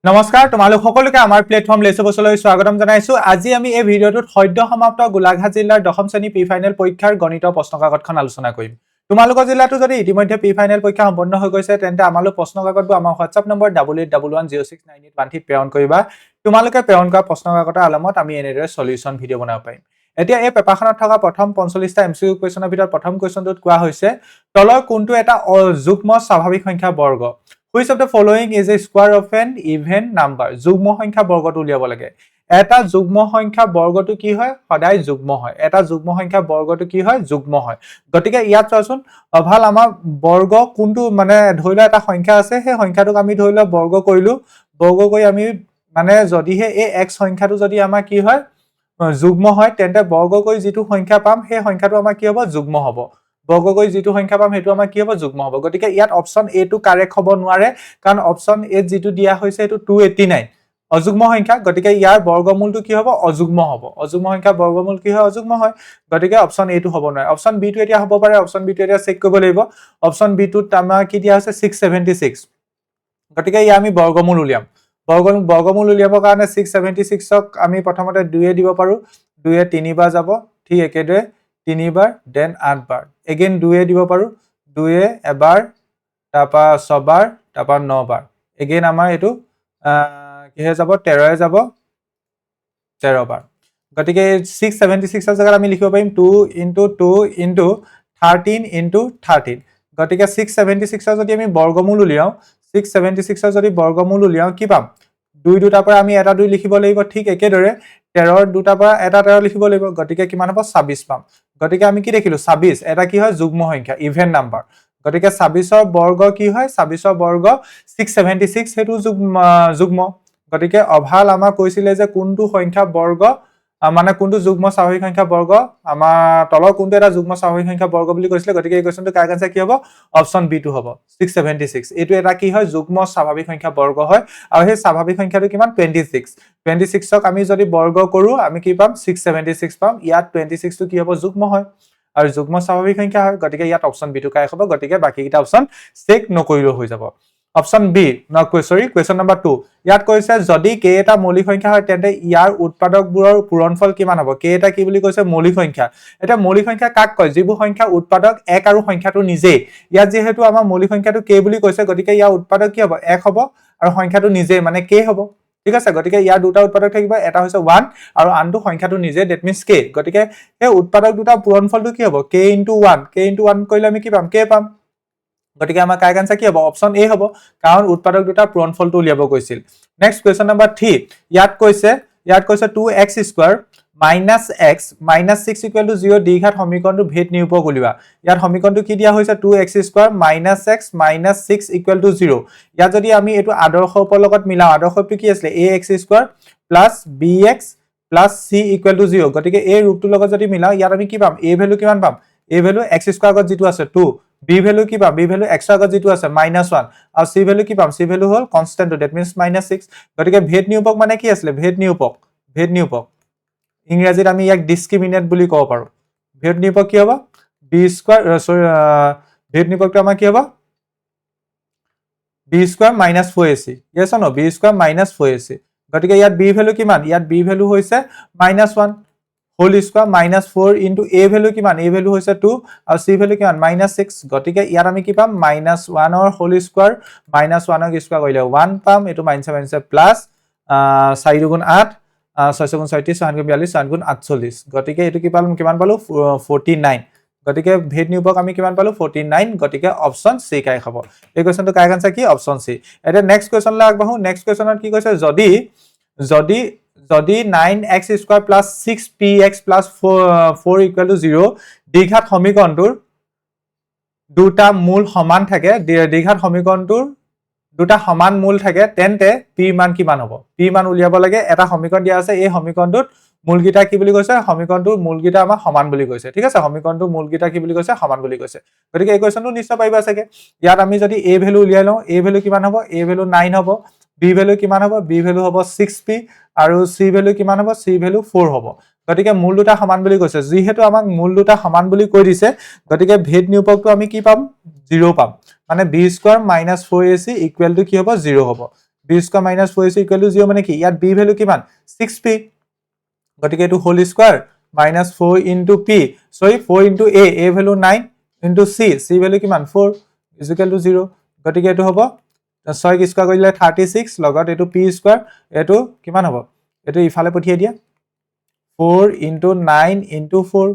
নমস্কাৰ তোমালোক সকলোকে আমাৰ প্লেটফৰ্ম লেচবছলৈ স্বাগতম জনাইছো। আজি আমি এই ভিডিঅ'টোত সদ্য সমাপ্ত গোলাঘাট জিলাৰ দশম শ্ৰেণী প্ৰি ফাইনেল পৰীক্ষাৰ গণিত প্ৰশ্নকাকতখন আলোচনা কৰিম। তোমালোকৰ জিলাতো যদি ইতিমধ্যে প্ৰি ফাইনেল পৰীক্ষা সম্পন্ন হৈ গৈছে তেন্তে আমালৈ প্ৰশ্নকাকতবোৰ আমাৰ WhatsApp নম্বৰ 88110698 পান্থিত প্ৰেৰণ কৰিবা। তোমালোকে প্ৰেৰণ কৰা প্ৰশ্নকাকতৰ আলমত আমি এনেদৰে সলিউশন ভিডিঅ' বনাব পাৰিম। এতিয়া এই পেপাৰখনত থকা প্ৰথম 45টা MCQ কুৱেশ্যনৰ ভিতৰত প্ৰথম কুৱেশ্যনটোত কোৱা হৈছে তলৰ কোনটো এটা যুগ্ম স্বাভাৱিক সংখ্যা বৰ্গ? Which of the following is a square of an even number? যুগ্ম সংখ্যা বৰ্গটো উলিয়াব লাগে। এটা যুগ্ম সংখ্যা বৰ্গটো কি হয়? সদায় যুগ্ম হয়। এটা যুগ্ম সংখ্যা বৰ্গটো কি হয়? যুগ্ম হয়। গতিকে ইয়াত চোৱাচোন ভাল আমাৰ বৰ্গ কোনটো মানে ধৰি লোৱা এটা সংখ্যা আছে, সেই সংখ্যাটোক আমি ধৰি লোৱা বৰ্গ কৰিলো। বৰ্গ কৰি আমি মানে যদিহে এই x সংখ্যাটো যদি আমাৰ কি হয়? যুগ্ম হয় তেন্তে বৰ্গ কৰি যিটো সংখ্যা পাম সেই সংখ্যাটো আমাৰ কি হ'ব? যুগ্ম হ'ব। বৰ্গ কৰি যিটো সংখ্যা পাম সেইটো আমাৰ কি হ'ব? যুগ্ম হ'ব। গতিকে ইয়াত অপচন এ টো কাৰেক্ট হ'ব নোৱাৰে কাৰণ অপচন এ যিটো দিয়া হৈছে সেইটো 289 অযুগ্ম সংখ্যা। গতিকে ইয়াৰ বৰ্গমূলটো কি হ'ব? অযুগ্ম হ'ব। অযুগ্ম সংখ্যা বৰ্গমূল কি হয়? অযুগ্ম হয়। গতিকে অপচন এ টো হ'ব নোৱাৰে। অপচন বি টো এতিয়া হ'ব পাৰে। অপচন বি টো এতিয়া চেক কৰিব লাগিব। অপচন বি টোত আমাৰ কি দিয়া আছে? 676। গতিকে ইয়াৰ আমি বৰ্গমূল উলিয়াম। বৰ্গমূল উলিয়াবৰ কাৰণে 676ক আমি প্ৰথমতে 2 দিব পাৰো। 2 3 বাৰ যাব। ঠিক একেদৰে 3 বাৰ দেন 8 বাৰ। এগেইন 2 দিব পাৰো। 2 এবাৰ তাৰপা 6 বাৰ তাৰপা 9 বাৰ। এগেইন আমাৰ এইটো কিহে যাব? 13 যাব 13 বাৰ। গতিকে 676 জেগাত আমি লিখিব পাৰিম 2 * 2 * 13 * 13। গতিকে 676 যদি আমি বৰ্গমূল উলিয়াও 676 যদি বৰ্গমূল উলিয়াও কি পাম? 2 দুটাৰ পৰা আমি এটা 2 লিখিব লাগিব। ঠিক একেদৰে 13 দুটাৰ পৰা এটা 13 লিখিব লাগিব। গতিকে কিমান হ'ব? 26 পাম। গতিকে আমি কি দেখিলো? 26 এটা কি হয়? যুগ্ম সংখ্যা, ইভেন নাম্বাৰ। গতিকে 26ৰ বৰ্গ কি হয়? 26ৰ বৰ্গ 676 সেইটো যুগ্ম। গতিকে অভাল আমাৰ কৈছিলে যে কোনটো সংখ্যা বৰ্গ মানে কোনটো যুগ্ম স্বাভাৱিক সংখ্যা বৰ্গ আমাৰ তলৰ কোনটো এটা যুগ্ম স্বাভাৱিক সংখ্যা বৰ্গ বুলি কৈছিলে। গতিকে এই কোৱেশ্যনটো কাৰেক্ট আনসাৰ কি হ'ব? অপচন বি টো হ'ব 676। এইটো এটা কি হয়? যুগ্ম স্বাভাৱিক সংখ্যা বৰ্গ হয় আৰু সেই স্বাভাৱিক সংখ্যাটো কিমান? 26। 26ক আমি যদি বৰ্গ কৰো আমি কি পাম? 676 পাম। ইয়াত 26 টো কি হ'ব? যুগ্ম হয় আৰু যুগ্ম স্বাভাৱিক সংখ্যা হয়। গতিকে ইয়াত অপচন বি টো কাৰেক্ট হ'ব। গতিকে বাকিকেইটা অপচন চেক নকৰিলেও হৈ যাব। অপচন বি কুৱেশ্যন নম্বৰ 2 ইয়াত কৈছে যদি কে এটা মৌলিক সংখ্যা হয় তেন্তে ইয়াৰ উৎপাদকবোৰৰ পূৰণফল কিমান হ'ব? কে এটা কি বুলি কৈছে? মৌলিক সংখ্যা। এটা মৌলিক সংখ্যা কাক কয়? যিবোৰ সংখ্যা উৎপাদক 1 আৰু সংখ্যাটো নিজেই। ইয়াত যেহেতু আমাৰ মৌলিক সংখ্যাটো কে বুলি কৈছে গতিকে ইয়াৰ উৎপাদক কি হ'ব? 1 হ'ব আৰু সংখ্যাটো নিজেই মানে কে হ'ব। ঠিক আছে। গতিকে ইয়াৰ দুটা উৎপাদক থাকিব। এটা হৈছে 1 আৰু আনটো সংখ্যাটো নিজে দ্যাট মিন্স কে। গতিকে এই উৎপাদক দুটা পূৰণফলটো কি হ'ব? কে * 1। কে * 1 কৰিলে আমি কি পাম? কে পাম। গতিকে আমাৰ কাৰেক্ট আনসাৰ কি হ'ব? অপচন এ হ'ব কাৰণ উৎপাদক দুটা পূৰণফলটো উলিয়াব কৈছিল। নেক্সট কুৱেশ্যন নম্বৰ 3 ইয়াত কৈছে 2x² - x - 6 = 0 দ্বিঘাত সমীকৰণটো ভেদ নিৰূপক উলিওৱা। ইয়াত সমীকৰণটো কি দিয়া হৈছে? 2x² - x - 6 = 0। ইয়াত যদি আমি এইটো আদৰ্শ ৰূপৰ লগত মিলাও, আদৰ্শটো কি আছিলে? ax² + bx + c = 0। গতিকে এই ৰূপটোৰ লগত যদি মিলাও ইয়াত আমি কি পাম? a ভ্যালু কিমান পাম? a ভ্যালু x² আগত যিটো আছে 2, b ভ্যালু কি পাম? b ভ্যালু x আগত যিটো আছে -1 আৰু c ভ্যালু কি পাম? c ভ্যালু হ'ল কনস্ট্যান্ট দ্যাট মিন্স -6। গতিকে ভেদ নিৰূপক মানে কি আছিলে? ভেদ নিৰূপক ইংৰাজীত আমি ইয়াক ডিসক্ৰিমিনেট বুলি ক'ব পাৰো। ভেদ নিৰূপক কি হ'ব? ভেদ নিৰূপকটো আমাৰ কি হ'ব? b² - 4ac। yes or no? b² - 4ac। গতিকে ইয়াত b ভ্যালু কিমান? ইয়াত b ভ্যালু হৈছে -1 whole square -4 into a value কিমান? a ভ্যালু হৈছে 2 আৰু c ভ্যালু কিমান? -6। গতিকে ইয়াত আমি কি পাম? -1 ৰ হোল স্কয়াৰ -1 ক স্কয়াৰ কৰিলে 1 পাম। এটো মাইনাস প্লাস 4 দুগুণ 8 6 গুণ 36 6 গুণ 42 7 গুণ 48। গতিকে এটো কি পালো? কিমান পালো? 49। গতিকে ভেদ নিৰূপক আমি কিমান পালো? 49। গতিকে অপচন সি কাৰেক্ট হ'ব। এই কোৱেশ্যনটো কাৰেক্ট আনসাৰ কি? Option C. এটা নেক্সট কোৱেশ্যনলৈ আগবাঢ়ো। নেক্সট কোৱেশ্যনত কি কৈছে? যদি 9x² + 6px + 4 = 0 দ্বিঘাত সমীকৰণটোৰ দুটা মূল সমান থাকে, দ্বিঘাত সমীকৰণটোৰ দুটা সমান মূল থাকে তেন্তে p মান কিমান হ'ব? p মান উলিয়াব লাগে। এটা সমীকৰণ দিয়া আছে, এই সমীকৰণটোত মূলগিটা কি বুলি কৈছে? সমীকৰণটোৰ মূলগিটা আমাৰ সমান বুলি কৈছে। ঠিক আছে। সমীকৰণটোৰ মূলগিটা কি বুলি কৈছে? সমান বুলি কৈছে। গতিকে এই কোৱেশ্যনটো নিশ্চয় পাৰিবা চাগে। ইয়াত আমি যদি a ভ্যালু উলিয়াই লওঁ, a ভ্যালু কিমান হ'ব? a ভ্যালু 9 হ'ব। b ভ্যালু কিমান হ'ব? b ভ্যালু হ'ব 6p আৰু c ভ্যালু কিমান হ'ব? c ভ্যালু 4 হ'ব। গতিকে মূল দুটা সমান বুলি কৈছে। যিহেতু আমাক মূল দুটা সমান বুলি কৈ দিছে গতিকে ভেদ নিৰূপকটো আমি কি পাম? 0 পাম। মানে b² - 4ac = কি হ'ব? 0 হ'ব। b² b square minus 4 is equal to 0 মানে কি ইয়াত b ভ্যালু কিমান 6p গতিকে এটো whole square minus 4 into p sorry 4 into a value 9 into c value কিমান 4 is equal to 0 গতিকে এটো হ'ব 6 স্কয়ার কৰিলে 36 লগত এটো p স্কয়ার এটো কিমান হ'ব এটো ইফালে পঠিয়াই দিয়া 4 into 9 into 4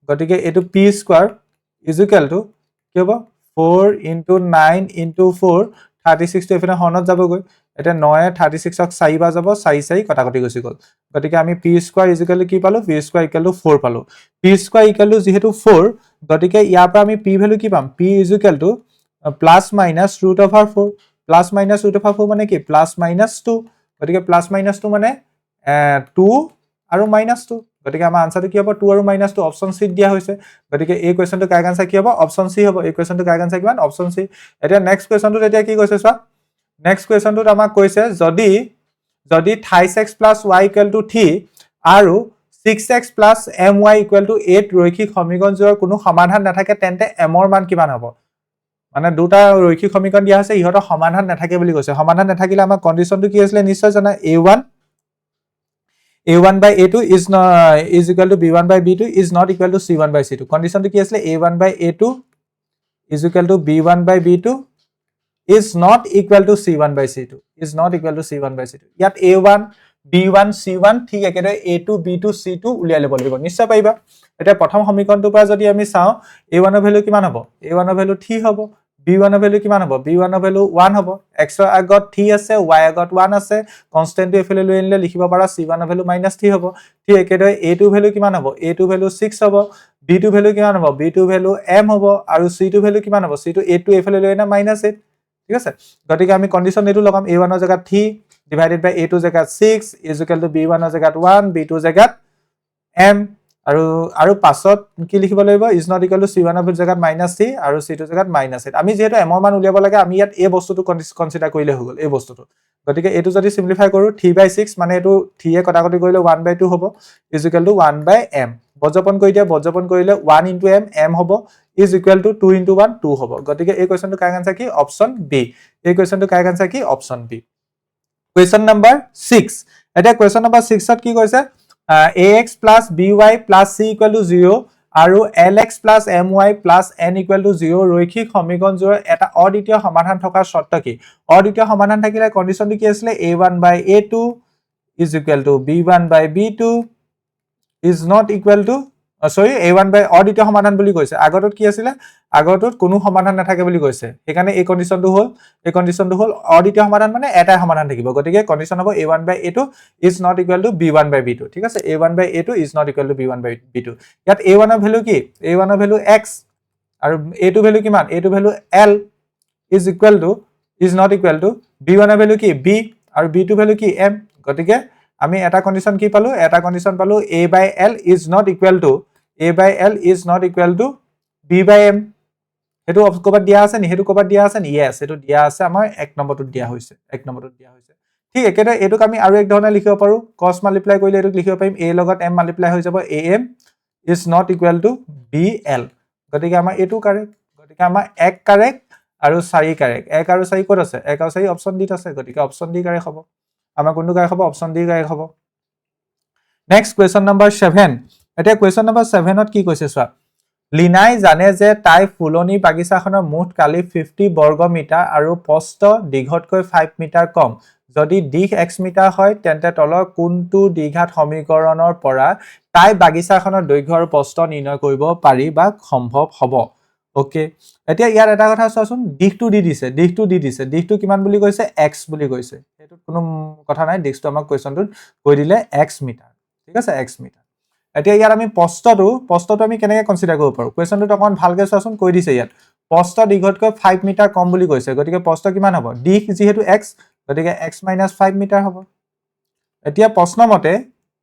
গতিকে এটো p square is equal to কি হ'ব 4 into 9 into 4 36 টো এফালে হনত যাবগৈ এটা 9 36 ক 4 বা যাব 4 4 কটাকটি গুছি গল গতিকে আমি p square is equal to কি পালো p স্কয়ার ইকুয়াল টু 4 পালো p স্কয়ার ইকুয়াল টু যেহেতু 4 গতিকে ইয়াৰ পৰা আমি p ভ্যালু কি পাম p is equal to plus minus root over 4 plus minus root over 4 মানে কি প্লাস মাইনাস 2 গতিকে প্লাস মাইনাস 2 মানে 2 আৰু মাইনাস 2 গতিকে আমাৰ আনসাৰটো কি হ'ব 2 আৰু মাইনাস 2 অপচন সি দিয়া হৈছে গতিকে এই কোৱেশ্চনটো কাৰেক্ট আনসাৰ কি হ'ব অপচন সি হ'ব এই কোৱেশ্চনটো কাৰেক্ট আনসাৰ কিমান অপচন সি এতিয়া নেক্সট কোৱেশ্চনটো এতিয়া কি কৈছে চোৱা নেক্সট কোৱেশ্চনটো আমাক কৈছে যদি 28x + y = 3 আৰু 6x + my = 8 ৰৈখিক সমীকৰণজোৰ কোনো সমাধান নাথাকে তেন্তে m ৰ মান কিমান হ'ব মানে দুটা ৰৈখিক সমীকৰণ দিয়া আছে ইহতৰ সমাধান নাথাকে বুলি কৈছে সমাধান নাথাকিলে আমাৰ কন্ডিশনটো কি আছিল নিশ্চয় জানা a1 by a2 is equal to b1 by b2 is not equal to c1 by c2 condition to ki asle a1 by a2 is equal to b1 by b2 is not equal to c1 by c2 is not equal to c1 by c2 yat a1 b1 c1 ঠিক একেদৰে a2 b2 c2 উলিয়াই লব লাগিব নিশ্চয় পাইবা এটা প্ৰথম সমীকৰণটোৰ পৰা যদি আমি চাও a1 ৰ ভ্যালু কিমান হ'ব a1 ৰ ভ্যালু 3 হ'ব b1 ৰ ভ্যালু কিমান হ'ব b1 ৰ ভ্যালু 1 হ'ব x ৰ আগত 3 আছে y আগত 1 আছে কনস্ট্যান্ট এফালে লৈ আনিলে লিখিব পাৰা c1 ৰ ভ্যালু -3 হ'ব ঠিক একেদৰে a2 ভ্যালু কিমান হ'ব a2 ভ্যালু 6 হ'ব b2 ভ্যালু কিমান হ'ব b2 ভ্যালু m হ'ব আৰু c2 ভ্যালু কিমান হ'ব c2 a2 এফালে লৈ আনা -8 ঠিক আছে গতিকে আমি কন্ডিশন এটো লগাম a1 ৰ জায়গাত 3 divided by a2 জায়গাত 6 is equal to b1 ৰ জায়গাত 1 b2 জায়গাত m আৰু পাছত কি লিখিব লাগিব is not equal to c1 ৰ জায়গাত -3 আৰু c2 জায়গাত -8 আমি যেহেতু m ৰ মান উলিয়াব লাগে আমি ইয়াত এই বস্তুটো কনসিডাৰ কৰিলে হৈ গল এই বস্তুটো গতিকে এটো যদি সিম্পলিফাই কৰো 3/6 মানে এটো 3 এ কটাকটি কৰিলে 1/2 হ'ব is equal to 1/m বজ্ৰপন কৰি দিয়া বজ্ৰপন কৰিলে 1 into m হ'ব is equal to 2 into 1 2 হ'ব গতিকে এই কোৱেশ্চনটো কাৰেক্ট আনসাৰ কি অপচন বি এই কোৱেশ্চনটো কাৰেক্ট আনসাৰ কি অপচন বি Question number 6 এটা question number 6 ত কি কৈছে ax + by + c = 0 আৰু lx + my + n = 0 ৰৈখিক সমীকৰণজোৰ এটা অদ্বিতীয় সমাধান থকাৰ শৰ্ত কি অদ্বিতীয় সমাধান থাকিলে কন্ডিশনটো কি আছিল a1 by a2 is equal to b1 by b2 is not equal to sorry a1 by অদ্বিতীয় সমাধান বুলি কৈছে আগতত কি আছিল আগতত কোনো সমাধান নাথাকে বুলি কৈছে এখানে এই কন্ডিশনটো হল অদ্বিতীয় সমাধান মানে এটাই সমাধান থাকিব গতিকে কন্ডিশন হ'ব a1 by a2 is not equal to b1 by b2 ঠিক আছে a1 by a2 is not equal to b1 by b2 ইয়াত a1 ৰ ভ্যালু কি a1 ৰ ভ্যালু x আৰু a2 ভ্যালু কিমান a2 value l is equal to is not equal to b1 ৰ value কি b আৰু b2 ভ্যালু কি m গতিকে আমি এটা কন্ডিশন কি পালো এটা কন্ডিশন পালো a by l is not equal to b by m এটো কবাত দিয়া আছে নি হেতু কবাত দিয়া আছে নি yes এটো দিয়া আছে আমাৰ এক নম্বৰটোত দিয়া হৈছে ঠিক একেদৰে এটোক আমি আৰু এক ধৰণে লিখিব পাৰো cos মাল্টিপ্লাই কৰিলে এটোক লিখিব পাৰিম a লগত m মাল্টিপ্লাই হৈ যাব am is not equal to bl গতিকে আমাৰ এটো কাৰেক্ট গতিকে আমাৰ 1 কাৰেক্ট আৰু 4 কাৰেক্ট 1 আৰু 4 ক'ত আছে 1 আৰু 4 অপচন ডিত আছে গতিকে অপচন ডি কাৰেক্ট হ'ব আমাৰ কোনটো কাৰেক্ট হ'ব অপচন ডি কাৰেক্ট হ'ব নেক্সট কোৱেশ্চন নম্বৰ 7 এটা কোৱেশ্চন নম্বৰ 7 ত কি কৈছে চোৱা লিনাই জানে যে তাই ফুলনি বাগিচাখনৰ মুঠ কালি 50 বৰ্গ মিটাৰ আৰু প্ৰস্থ দীঘতকৈ 5 মিটাৰ কম যদি দীঘ x মিটাৰ হয় তেন্তে তলৰ কোনটো দীঘাত সমীকৰণৰ পৰা তাই বাগিচাখনৰ দৈৰ্ঘ্য আৰু প্ৰস্থ নিৰ্ণয় কৰিব পাৰি বা সম্ভৱ হ'ব ওকে এতিয়া ইয়াৰ এটা কথা চোৱাচোন দীঘটো দি দিছে দীঘটো কিমান বুলি কৈছে x বুলি কৈছে এটো কোনো কথা নাই দীঘটো আমাক কোৱেশ্চনটোত কৈ দিলে x মিটাৰ ঠিক আছে x মিটাৰ এতিয়া ইয়াৰ আমি প্ৰস্থটো আমি কেনেকৈ কনসিডাৰ কৰিব পাৰো কোৱেশ্চনটো অকন ভালকৈ চোৱাচোন কৈ দিছে ইয়াত প্ৰস্থ দীঘতকৈ 5 মিটাৰ কম বুলি কৈছে গতিকে প্ৰস্থ কিমান হ'ব দীঘ যেহেতু x গতিকে x - 5 মিটাৰ হ'ব এতিয়া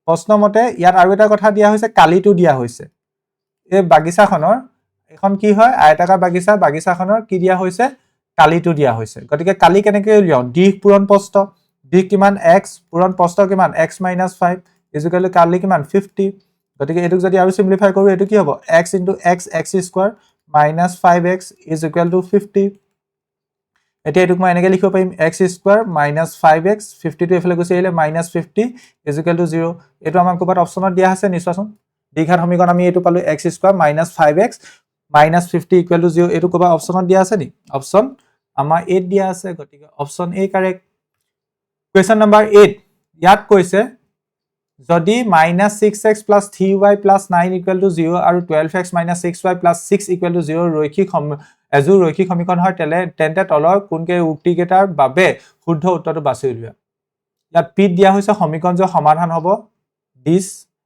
প্ৰশ্নমতে ইয়াত আৰু এটা কথা দিয়া হৈছে কালিটো দিয়া হৈছে এই বাগিচাখনৰ এখন কি হয় আয়তাকাৰ বাগিচাখনৰ কি দিয়া হৈছে কালিটো দিয়া হৈছে গতিকে কালি কেনেকৈ উলিয়াও দীঘ পূৰণ প্ৰস্থ দীঘ কিমান x পূৰণ প্ৰস্থ কিমান x - 5 ইকুৱেল কালি কিমান 50 গতিকে এটোক যদি আৰু সিম্পলিফাই কৰো এটো কি হ'ব x * x x² - 5x is equal to 50 এতিয়া এটুক মই এনেকৈ লিখিব পাৰিম x স্কোৱাৰ মাইনাছ 5x 50 টো এফালে গুচি আহিলে মাইনাছ 50 ইজ ইকুৱেল টু 0 এইটো আমাক ক'ৰবাত অপশ্যনত দিয়া আছে নিশ্চয়চোন দ্বিঘাত সমীকৰণ আমি এইটো পালো x square minus 5x minus 50 equal to 0 এইটো ক'ৰবাত অপশ্যনত দিয়া আছে নি অপশ্যন আমাৰ 8 দিয়া আছে গতিকে option A correct question number 8 ইয়াত কৈছে যদি minus 6x plus 3y plus 9 equal to 0 আৰু 12x minus 6y plus 6 equal to 0 এযোৰ ৰৈখিক সমীকৰণ হয় তেন্তে তলৰ কোনকে উক্তিকেইটাৰ বাবে শুদ্ধ উত্তৰটো বাছি উলিওৱা ইয়াত পিত দিয়া হৈছে সমীকৰণটোৰ সমাধান হ'ব দিছ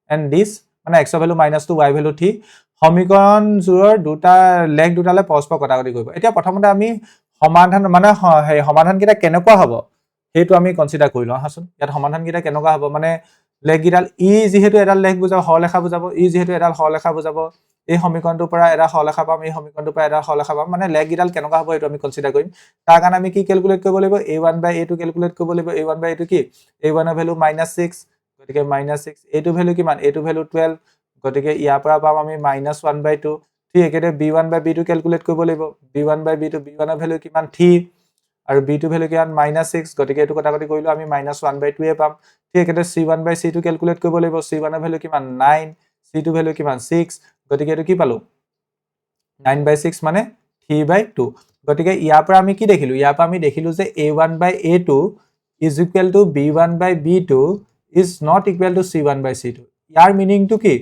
এণ্ড দিছ মানে x ভ্যালু -2 y ভ্যালু 3 সমীকৰণযোৰৰ দুটা লেখ দুটালে পৰস্পৰ কটাকটি কৰিব এতিয়া প্ৰথমতে আমি সমাধান মানে সমাধানকেইটা কেনেকুৱা হ'ব সেইটো আমি কনসিডাৰ কৰি লওঁ হাচোন ইয়াত সমাধানকেইটা কেনেকুৱা হ'ব মানে লেখকেইডাল ই যেহেতু এডাল লেখ বুজাব হৰলেখা বুজাব ই যেহেতু এডাল হৰলেখা বুজাব এই সমীকৰণটোৰ পৰা এটা হৰলেখা পাম এই সমীকৰণটোৰ পৰা এটা হৰলেখা পাম মানে লেখকেইডাল কেনেকুৱা হ'ব এইটো আমি কনসিডাৰ কৰিম তাৰ কাৰণে আমি কি ক্যালকুলেট কৰিব লাগিব a1/a2 ক্যালকুলেট কৰিব লাগিব a1/a2 কি a1 ৰ ভ্যালু -6 গতিকে -6 a2 ভ্যালু কিমান a2 ভ্যালু 12 গতিকে ইয়াৰ পৰা পাম আমি -1/2 ঠিক একেদৰে b1/b2 ক্যালকুলেট কৰিব লাগিব b1/b2 b1 ৰ ভ্যালু কিমান 3 আৰু b2 ভ্যালু কিমান -6 গতিকে এইটো কটাকটি কৰিলো আমি -1/2 এ পাম ঠিক একেদৰে c1/c2 ক্যালকুলেট কৰিব লাগিব c1 ৰ ভ্যালু কিমান 9 c2 ভ্যালু কিমান 6 গতিকে এইটো কি পালো 9/6 মানে 3/2 গতিকে ইয়াৰ পৰা আমি কি দেখিলো ইয়াৰ পৰা আমি দেখিলো যে a1/a2 is equal to b1/b2 is not equal to c1/c2 ইয়াৰ মিনিংটো কি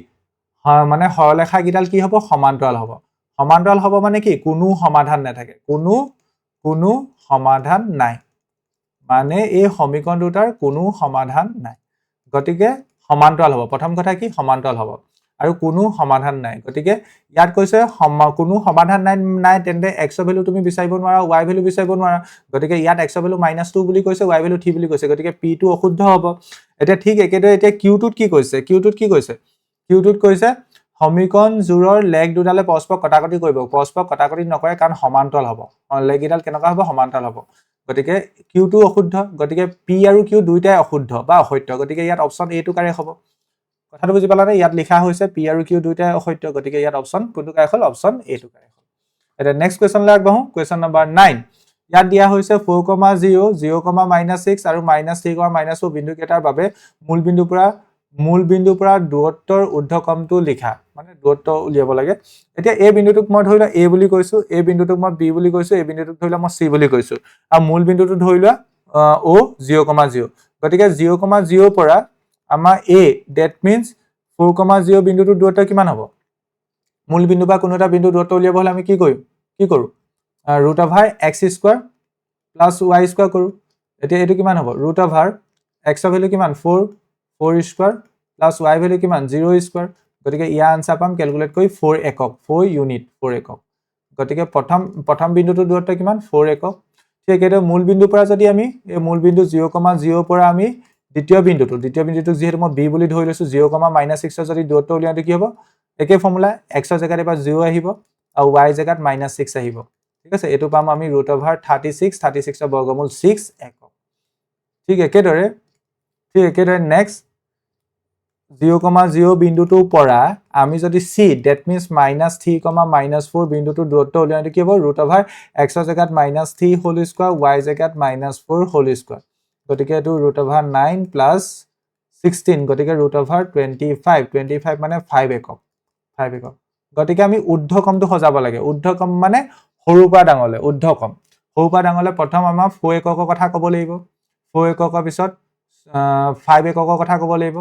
মানে হৰলেখা গিডাল কি হ'ব সমান্তৰাল হ'ব মানে কি কোনো সমাধান নাথাকে কোনো সমাধান নাই মানে এই সমীকৰণ দুটাৰ কোনো সমাধান নাই গতিকে সমান্তৰাল হ'ব প্ৰথম কথা কি সমান্তৰাল হ'ব আৰু কোনো সমাধান নাই গতিকে ইয়াত কৈছে কোনো সমাধান নাই তেন্তে x ৰ ভ্যালু তুমি বিচাৰিব নোৱাৰা y ভ্যালু বিচাৰিব নোৱাৰা গতিকে ইয়াত x ৰ ভ্যালু -2 বুলি কৈছে y ভ্যালু 3 বুলি কৈছে গতিকে p টো অশুদ্ধ হ'ব এতিয়া ঠিক একেদৰে এতিয়া q টোত কি কৈছে q টোত কৈছে সমীকৰণ জোৰৰ লেখ দুটালে পৰস্পৰ কটাকটি কৰিব পৰস্পৰ কটাকটি নকৰে কাৰণ সমান্তৰাল হ'ব লেখ গিডাল কেনেকুৱা হ'ব সমান্তৰাল হ'ব গতিকে q টো অশুদ্ধ গতিকে p আৰু q দুইটাই অশুদ্ধ বা অসত্য গতিকে ইয়াত অপচন a টো কাৰেক্ট হ'ব কথাটো বুজি পালানে ইয়াত লিখা হৈছে p আৰু q দুইটাই অসত্য গতিকে ইয়াত অপচন কোনটো কাৰেক্ট হ'ল অপচন a টো কাৰেক্ট হ'ল এটা নেক্সট কোৱেশ্চন লৈ আগবাঢ়ো কোৱেশ্চন নম্বৰ 9 ইয়াত দিয়া হৈছে 4,0 0,-6 আৰু -3,-4 বিন্দু কেইটাৰ বাবে মূল বিন্দুৰ পৰা দূৰত্বৰ ঊৰ্ধ্বক্ৰমটো লিখা মানে দূৰত্ব উলিয়াব লাগে এতিয়া এই বিন্দুটোক মই ধৰিলা a বুলি কৈছো এই বিন্দুটোক মই b বুলি কৈছো এই বিন্দুটোক ধৰিলা মই c বুলি কৈছো আৰু মূল বিন্দুটো ধৰিলা o 0,0 গতিকে 0,0 পৰা আমাৰ a that means 4,0 বিন্দুটোৰ দূৰত্ব কিমান হ'ব মূল বিন্দু বা কোনো এটা বিন্দু দূৰত্ব উলিয়াব হলে আমি কি কৰো √x² + y² কৰো এতিয়া এটো কিমান হ'ব √x ৰ ভ্যালু কিমান 4² + y ভ্যালু কিমান 0² গতিকে ইয়াৰ আনসাৰ পাম ক্যালকুলেট কৰি 4 একক 4 ইউনিট 4 একক গতিকে প্ৰথম বিন্দুটোৰ দূৰত্ব কিমান 4 একক ঠিক একেদৰে মূল বিন্দুৰ পৰা যদি আমি এই মূল বিন্দু 0,0 পৰা আমি দ্বিতীয় বিন্দুটো যেহেতু মই b বুলি ধৰি লৈছো 0,-6 যদি দূৰত্ব উলিয়াওঁতে কি হ'ব একে ফৰ্মুলা x ৰ জাগাত এবাৰ 0 আহিব আৰু y জাগাত -6 আহিব ঠিক আছে এটো পাম আমি √36 ৰ বৰ্গমূল 6 একক ঠিক একেদৰে নেক্সট 0,0 বিন্দুটোৰ পৰা আমি যদি c that means -3, বিন্দুটোৰ দূৰত্ব উলিয়াওঁতে কি হ'ব √x ৰ জাগাত -3 হোল স্কয়াৰ y জাগাত -4 হোল স্কয়াৰ গতিকে এটো √9 + 16 গতিকে √25 মানে 5 একক গতিকে আমি ঊৰ্ধ্বক্ৰমটো সজাব লাগে ঊৰ্ধ্বক্ৰম মানে সৰুৰ পৰা ডাঙৰলৈ ঊৰ্ধ্বক্ৰম সৰুৰ পৰা ডাঙৰলৈ প্ৰথম আমাৰ 4 এককৰ কথা ক'ব লাগিব 4 এককৰ পিছত 5 এককৰ কথা ক'ব লাগিব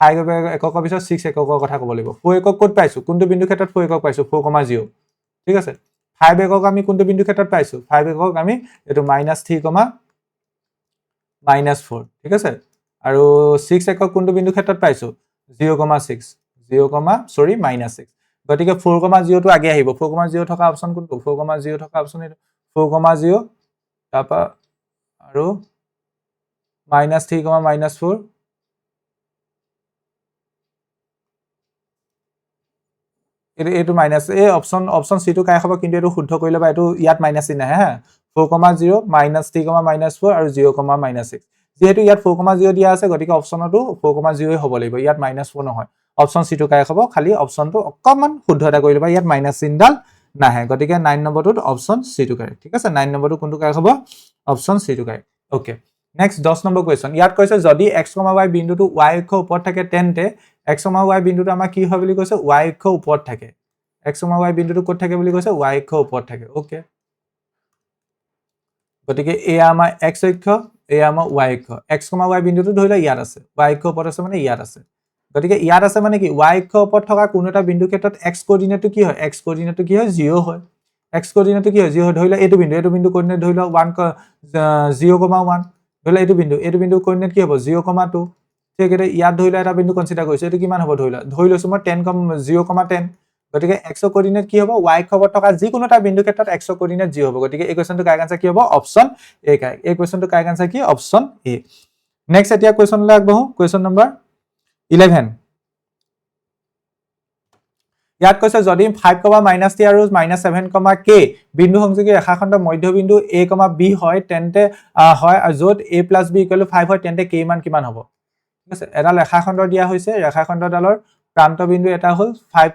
5 এককৰ পিছত 6 এককৰ কথা ক'ব লাগিব 4 একক ক'ত পাইছো কোনটো বিন্দু ক্ষেত্ৰত 4 একক পাইছো 4,0 ঠিক আছে 5 একক আমি কোনটো বিন্দু ক্ষেত্ৰত পাইছো 5 একক আমি এটো -3, -4 ঠিক আছে আৰু 6 একক কোনটো বিন্দু ক্ষেত্ৰত পাইছো 0,6 -6 গতিকে 4,0 টো আগে আহিব 4,0 থকা অপচন কোনটো 4,0 থকা অপচন এটো 4,0 তাৰপা আৰু -3, -4 এটো মাইনাস এই অপচন সি টো কাই হ'ব কিন্তু এটো শুদ্ধ কৰি লবা এটো ইয়াত মাইনাস চিহ্ন আহে হা 4,0 -3, -4 আৰু 0,-6 যেহেতু ইয়াত 4,0 দিয়া আছে গতিকে অপচনটো 4,0 হ'ব লাগিব ইয়াত -4 নহয় অপচন সি টো কাই হ'ব খালি অপচনটো অকমান শুদ্ধ এটা কৰি লবা ইয়াত মাইনাস চিহ্নডাল নাহে গতিকে 9 নম্বৰটোত অপচন সি টু কাৰেক্ট ঠিক আছে 9 নম্বৰটো কোনটো কাৰেক্ট হ'ব অপচন সি টু correct okay next 10 number question ইয়াত কৈছে যদি x, y বিন্দুটো y অক্ষৰ ওপৰত থাকে তেন্তে x, y বিন্দুটো আমাৰ কি হয় বুলি কৈছে y অক্ষৰ ওপৰত থাকে x, y বিন্দুটো ক'ত থাকে বুলি কৈছে y অক্ষৰ ওপৰত থাকে ওকে গতিকে এয়া আমাৰ x অক্ষ এয়া আমাৰ y অক্ষ x, y বিন্দুটো ধৰি লও ইয়াত আছে y অক্ষৰ ওপৰত আছে মানে ইয়াত আছে গতিকে ইয়াত আছে মানে কি y অক্ষৰ ওপৰত থকা কোনো এটা বিন্দু ক্ষেত্ৰত x কোঅৰ্ডিনেটটো কি হয় x কোঅৰ্ডিনেটটো কি হয় 0 হয় x কোঅৰ্ডিনেটটো কি হয় 0 ধৰি লও এইটো বিন্দু কোঅৰ্ডিনেট ধৰি লও 1 0,1 ধৰি লও এইটো বিন্দু কোঅৰ্ডিনেট কি হ'ব 0,2 ঠিক আছে ইয়াত ধৰি লও এটা বিন্দু কনসিডাৰ কৰিছো এইটো কিমান হ'ব ধৰি লৈছো মই 0,10 গতিকে x কোঅৰ্ডিনেট কি হ'ব y অক্ষত থকা যিকোনো এটা বিন্দু ক্ষেত্ৰত x কোঅৰ্ডিনেট 0 হ'ব গতিকে এই কোৱেশ্চনটো কাৰেক্ট আনসাৰ কি হ'ব অপচন এ কাৰেক্ট এই কোৱেশ্চনটো কাৰেক্ট আনসাৰ কি অপচন এ নেক্সট এতিয়া কোৱেশ্চনলৈ আগবঢ়ো কোৱেশ্চন নম্বৰ 11 ইয়াত কৈছে যদি 5, -t আৰু -7, k বিন্দু সংযোগী ৰেখাখণ্ড মধ্যবিন্দু a, b হয় তেন্তে হয় য'ত a + b = 5 হয় তেন্তে k মান কিমান হ'ব ঠিক আছে এটা ৰেখাখণ্ড দিয়া হৈছে ৰেখাখণ্ডডালৰ প্ৰান্ত বিন্দু এটা হ'ল 5,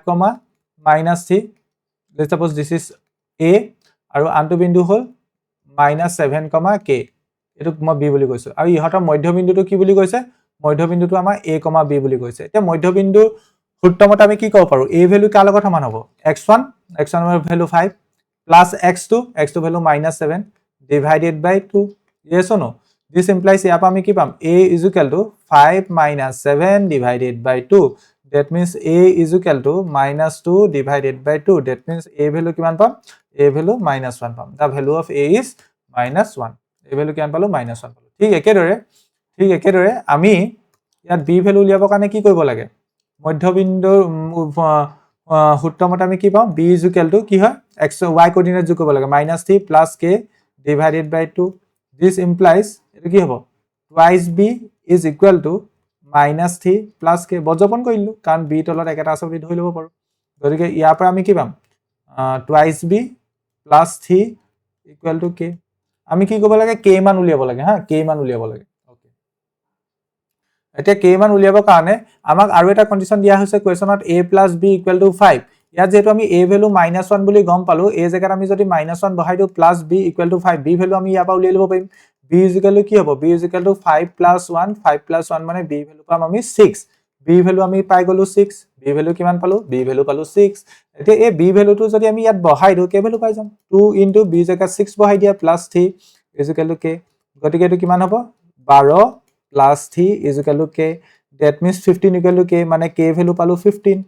-t let's suppose this is a আৰু আনটো বিন্দু হ'ল -7, k এটো মই b বুলি কৈছো আৰু ইহতৰ মধ্যবিন্দুটো কি বুলি কৈছে মধ্যবিন্দুটো আমাৰ a, b বুলি কৈছে এতিয়া মধ্যবিন্দু সূত্ৰমতে আমি কি ক'ব পাৰো a ভ্যালু কাৰ লগত সমান হ'ব x1 এর value 5 plus x2 value -7 divided by 2 yes or no this implies ইয়াৰ পৰা আমি কি পাম a is equal to 5 - 7 divided by 2 that means a is equal to -2 divided by 2 that means a value কিমান পাম a ভ্যালু -1 পাম the value of a is -1 a value কিমান পালো -1 পালো ঠিক একেদৰে আমি ইয়াত b ভ্যালু উলিয়াবৰ কাৰণে কি কৰিব লাগে মধ্যবিন্দুৰ সূত্ৰমতে আমি কি পাম b is equal to কি হয় x y কোঅৰ্ডিনেট যোগ কৰিব লাগে -t plus k divided by 2 this implies এটো কি হ'ব twice b is equal to -t plus k বৰ্জপন কৰিলো কাৰণ b তলত একেটা আছে বুলি ধৰি ল'ব পাৰো গতিকে ইয়াৰ পৰা আমি কি পাম twice b plus t equal to k আমি কি কৰিব লাগে k মান উলিয়াব লাগে হা k মান উলিয়াব লাগে এতিয়া k মান উলিয়াবৰ কাৰণে আমাক আৰু এটা কন্ডিশন দিয়া হৈছে কোৱেশ্চনত a + b = 5 ইয়াত যেটো আমি a ভ্যালু -1 বুলি গম পালো a জায়গাত আমি যদি -1 বহাই দিও প্লাস b = 5 b ভ্যালু আমি ইয়াৰ পৰা উলিয়াই লব পাৰিম b = কি হ'ব b = 5 + 1 5 + 1 মানে b ভ্যালু পাম আমি 6 b ভ্যালু আমি পাই গলো 6 b ভ্যালু কিমান পালো b ভ্যালু পালো 6 এতিয়া এই b ভ্যালুটো যদি আমি ইয়াত বহাই দিও k ভ্যালু পাই যাম 2 * b জায়গাত 6 বহাই দিয়া প্লাস 3 = k গতিকে এটো কিমান হ'ব 12 plus 3 is equal to k that means 15 equal to k মানে k value পালো 15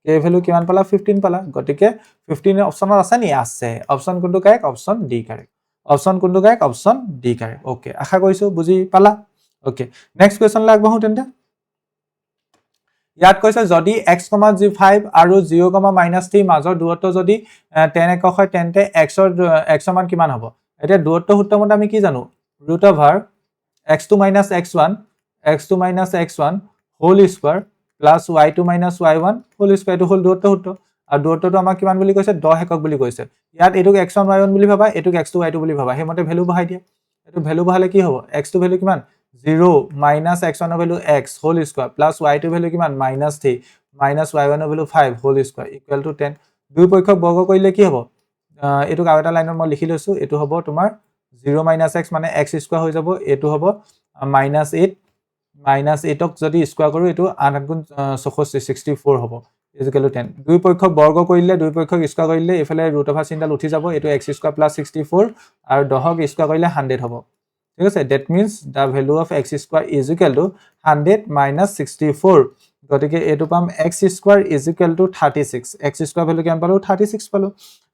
k value কিমান পালা 15 পালা গটিকে 15 অপচনত আছে নি আছে অপচন কোনটো correct option D correct option কোনটো correct option D correct okay আশা কৰিছো বুজি পালা ওকে নেক্সট কোৱেশ্চন লে আগবঢ়ো তেন্তে ইয়াত কৈছে যদি x, 5 আৰু 0, -t মাজৰ দূৰত্ব যদি 10 একক হয় তেন্তে x ৰ মান কিমান হ'ব এতিয়া দূৰত্ব সূত্ৰমতে আমি কি জানো x2 - x1 whole square plus y2 - y1 whole square এটো হল দূৰত্ব সূত্ৰ আৰু দূৰত্বটো আমাক কিমান বুলি কৈছে 10 একক বুলি কৈছে ইয়াত এটোক x1 y1 বুলি ভাবা এটোক x2 y2 বুলি ভাবা হেমতে ভ্যালু বহাই দিয়া এটো ভ্যালু বহালে কি হ'ব x2 ভ্যালু কিমান 0 - x1 value x whole square plus y2 value কিমান -3 -y1 value 5 whole square equal to 10 দুই পক্ষক বৰ্গ কৰিলে কি হ'ব এটোক আৰু এটা লাইনত মই লিখি লৈছো এটো হ'ব তোমাৰ 0 - x মানে x স্কয়াৰ হৈ যাব এটো হ'ব -8 -8ক যদি স্কয়াৰ কৰো এটো 8 গুণ 64 64 হ'ব = 10 দুই পক্ষক বৰ্গ কৰিলে দুই পক্ষক স্কয়াৰ কৰিলে এফালে √ চিনডাল উঠি যাব এটো x² + 64 আৰু 10ক স্কয়াৰ কৰিলে 100 হ'ব ঠিক আছে that means the value of x² is equal to 100 - 64 গতিকে এটো পাম x² = 36 x² ভ্যালু কিমান পালো 36 পালো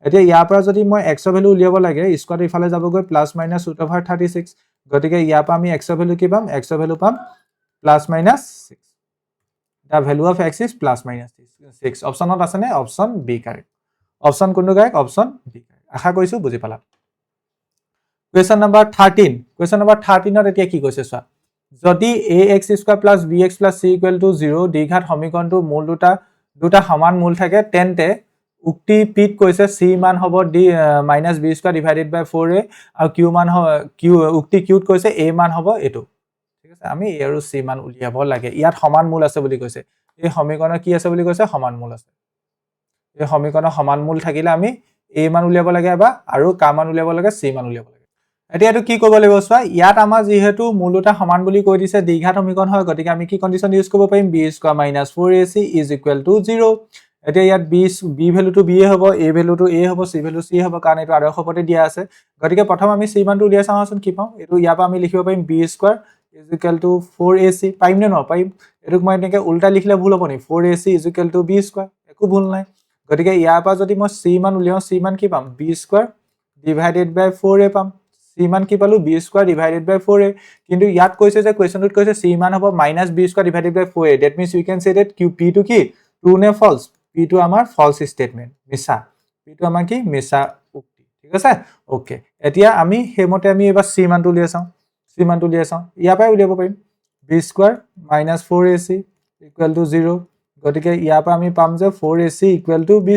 এতিয়া ইয়াৰ পৰা যদি মই x ৰ ভ্যালু উলিয়াব লাগে স্কয়াৰ ইফালে যাবগৈ +- √36 গতিকে ইয়াৰ পৰা আমি x ৰ ভ্যালু কি পাম x ৰ ভ্যালু পাম +- 6 the value of x is +- 6 অপচনত আছে নে অপচন বি কাৰেক্ট অপচন কোনটো কাৰেক্ট অপচন বি কাৰেক্ট আশা কৰিছো বুজি পালা কোৱেশ্চন নম্বৰ 13 কোৱেশ্চন নম্বৰ 13 ত এতিয়া কি কৈছে চোৱা যদি ax² + bx + c = 0 দ্বিঘাত সমীকৰণটোৰ মূল দুটা সমান মূল থাকে তেন্তে উক্তি পিত কৈছে c মান হ'ব d -b² / 4a আৰু q মান উক্তি qত কৈছে a মান হ'ব এটো ঠিক আছে আমি a আৰু c মান উলিয়াব লাগে ইয়াত সমান মূল আছে বুলি কৈছে এই সমীকৰণৰ কি আছে বুলি কৈছে সমান মূল আছে এই সমীকৰণৰ সমান মূল থাকিলে আমি a মান উলিয়াব লাগে এবাৰ আৰু k মান উলিয়াব লাগে c মান উলিয়াব লাগে এতিয়া এটো কি কৰিব লাগিব চোৱা ইয়াত আমাৰ যেহেতু মূলটা সমান বুলি কৈ দিছে দ্বিঘাত সমীকৰণ হয় গতিকে আমি কি কন্ডিশন ইউজ কৰিব পাৰিম b² - 4ac = 0 এতিয়া ইয়াত b ভ্যালুটো b এ হ'ব a ভ্যালুটো a হ'ব c ভ্যালু c হ'ব কাৰণ এটো আদৰ্শ পথে দিয়া আছে গতিকে প্ৰথম আমি c মানটো উলিয়াই চাওঁচোন কি পাওঁ এটো ইয়াৰ পৰা আমি লিখিব পাৰিম b² = 4ac পাৰিম নে নোৱাৰিম এটোক মই এনেকৈ উল্টা লিখিলে ভুল হ'ব নি 4ac = b² একো ভুল নাই গতিকে ইয়াৰ পৰা যদি মই c মান উলিয়াও c মান কি পাম b² / 4a পাম c মান কি পালো b² / 4a কিন্তু ইয়াত কৈছে যে কোৱেশ্চনটোত কৈছে c মান হ'ব -b² / 4a that means we can say that p টো কি true নে false p টো আমাৰ false statement মিছা p টো আমাৰ কি মিছা উক্তি ঠিক আছে ওকে এতিয়া আমি হেমতে আমি এবাৰ c মানটো উলিয়াই চাওঁ c মানটো উলিয়াই চাওঁ ইয়াৰ পৰা উলিয়াব পাৰিম b² - 4ac = 0 গতিকে ইয়াৰ পৰা আমি পাম যে 4ac = b²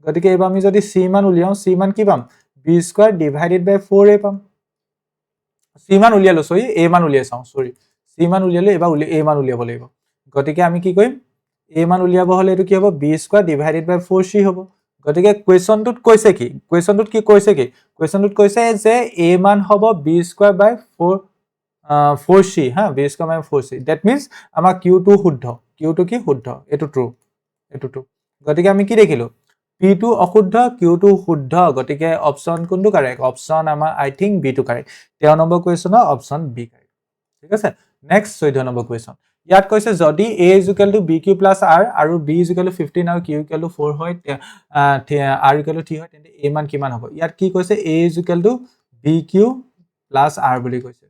গতিকে এবাৰ আমি যদি c মান উলিয়াও c মান কি পাম b² / 4a পাম c মান উলিয়ালো সৰি a মান উলিয়াই চাওঁ সৰি c মান উলিয়ালো এবাৰ a মান উলিয়াব লাগিব গতিকে আমি কি কৰিম a মান উলিয়াব হলে এটো কি হ'ব b² / 4c হ'ব গতিকে কোৱেশ্চনটোত কৈছে কি কোৱেশ্চনটোত কি কৈছে যে a মান হ'ব b² / 4c হা b² / 4c that means আমাৰ q টো শুদ্ধ q টো কি শুদ্ধ এটো ট্ৰু গতিকে আমি কি দেখিলো p টো অশুদ্ধ q টো শুদ্ধ গতিকে অপচন কোনটো কাৰেক্ট অপচন আমাৰ আই থিংক b টো কাৰেক্ট 13 নম্বৰ কোৱেশ্চনৰ অপচন b কাৰেক্ট ঠিক আছে নেক্সট 14 নম্বৰ কোৱেশ্চন ইয়াত কৈছে যদি a = bq + r আৰু b = 15 আৰু q = 4 হয় r = 3 হয় তেন্তে a মান কিমান হ'ব ইয়াত কি কৈছে a = bq + r বুলি কৈছে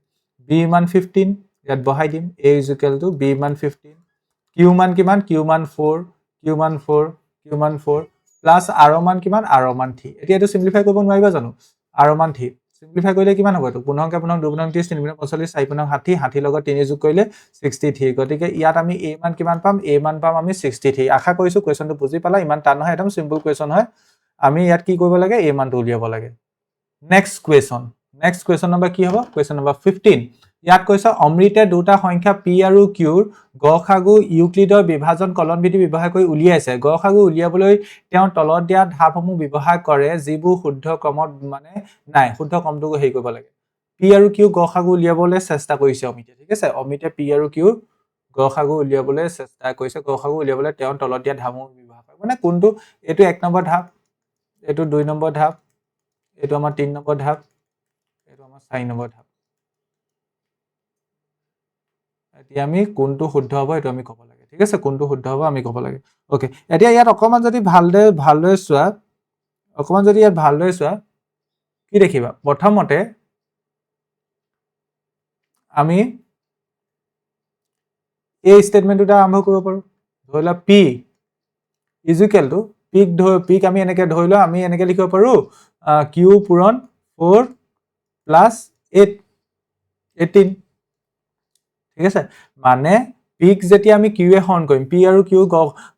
b মান 15 ইয়াত বহাই দিম a = b মান 15 q মান কিমান q মান 4 প্লাস r মান কিমান r মান 3 এতিয়া এটো সিম্পলিফাই কৰিব নোৱাৰিবা জানো r মান 3 সিম্পলিফাই কৰিলে কিমান হ'ব এটো 15 কে 15 2 30 3 45 4 60 60 লগত 3 যোগ কৰিলে 63 গতিকে ইয়াত আমি a মান কিমান পাম a মান পাম আমি 63 আশা কৰিছো কোৱেশ্চনটো বুজি পালা ইমান টান নহয় একদম সিম্পল কোৱেশ্চন হয় আমি ইয়াত কি কৰিব লাগে a মানটো উলিয়াব লাগে নেক্সট কোৱেশ্চন নম্বৰ কি হ'ব কোৱেশ্চন নম্বৰ 15 ইয়াত কৈছে অমৃতে দুটা সংখ্যা p আৰু q ৰ গসাগু ইউক্লিডৰ বিভাজন কলন বিধি ব্যৱহাৰ কৰি উলিয়াইছে গসাগু উলিয়াবলৈ তেওঁ তলত দিয়া ধাপসমূহ ব্যৱহাৰ কৰে যিবোৰ শুদ্ধ ক্ৰমত মানে নাই শুদ্ধ ক্ৰমটো হেই কৰিব লাগে p আৰু q গসাগু উলিয়াবলৈ চেষ্টা কৰিছে অমিতে ঠিক আছে অমিতে p আৰু q গসাগু উলিয়াবলৈ চেষ্টা কৰিছে গসাগু উলিয়াবলৈ তেওঁ তলত দিয়া ধাপসমূহ ব্যৱহাৰ কৰে মানে কোনটো এটো 1 নম্বৰ ধাপ এটো 2 নম্বৰ ধাপ এটো আমাৰ 3 নম্বৰ ধাপ এটো আমাৰ 4 নম্বৰ ধাপ এতিয়া আমি কোনটো শুদ্ধ হ'ব এটো আমি ক'ব লাগে ঠিক আছে কোনটো শুদ্ধ হ'ব আমি ক'ব লাগে ওকে এতিয়া ইয়াত অকমান যদি ভালদৰে চোৱা কি দেখিবা প্ৰথমতে আমি এই স্টেটমেন্টটো আৰম্ভ কৰিব পাৰো ধৰিলা p পিক আমি এনেকে ধৰিলো আমি এনেকে লিখিব পাৰো q পূৰণ 4 + 8 18 ঠিক আছে মানে পিক যেতিয়া আমি q এ হৰণ কৰিম p আৰু q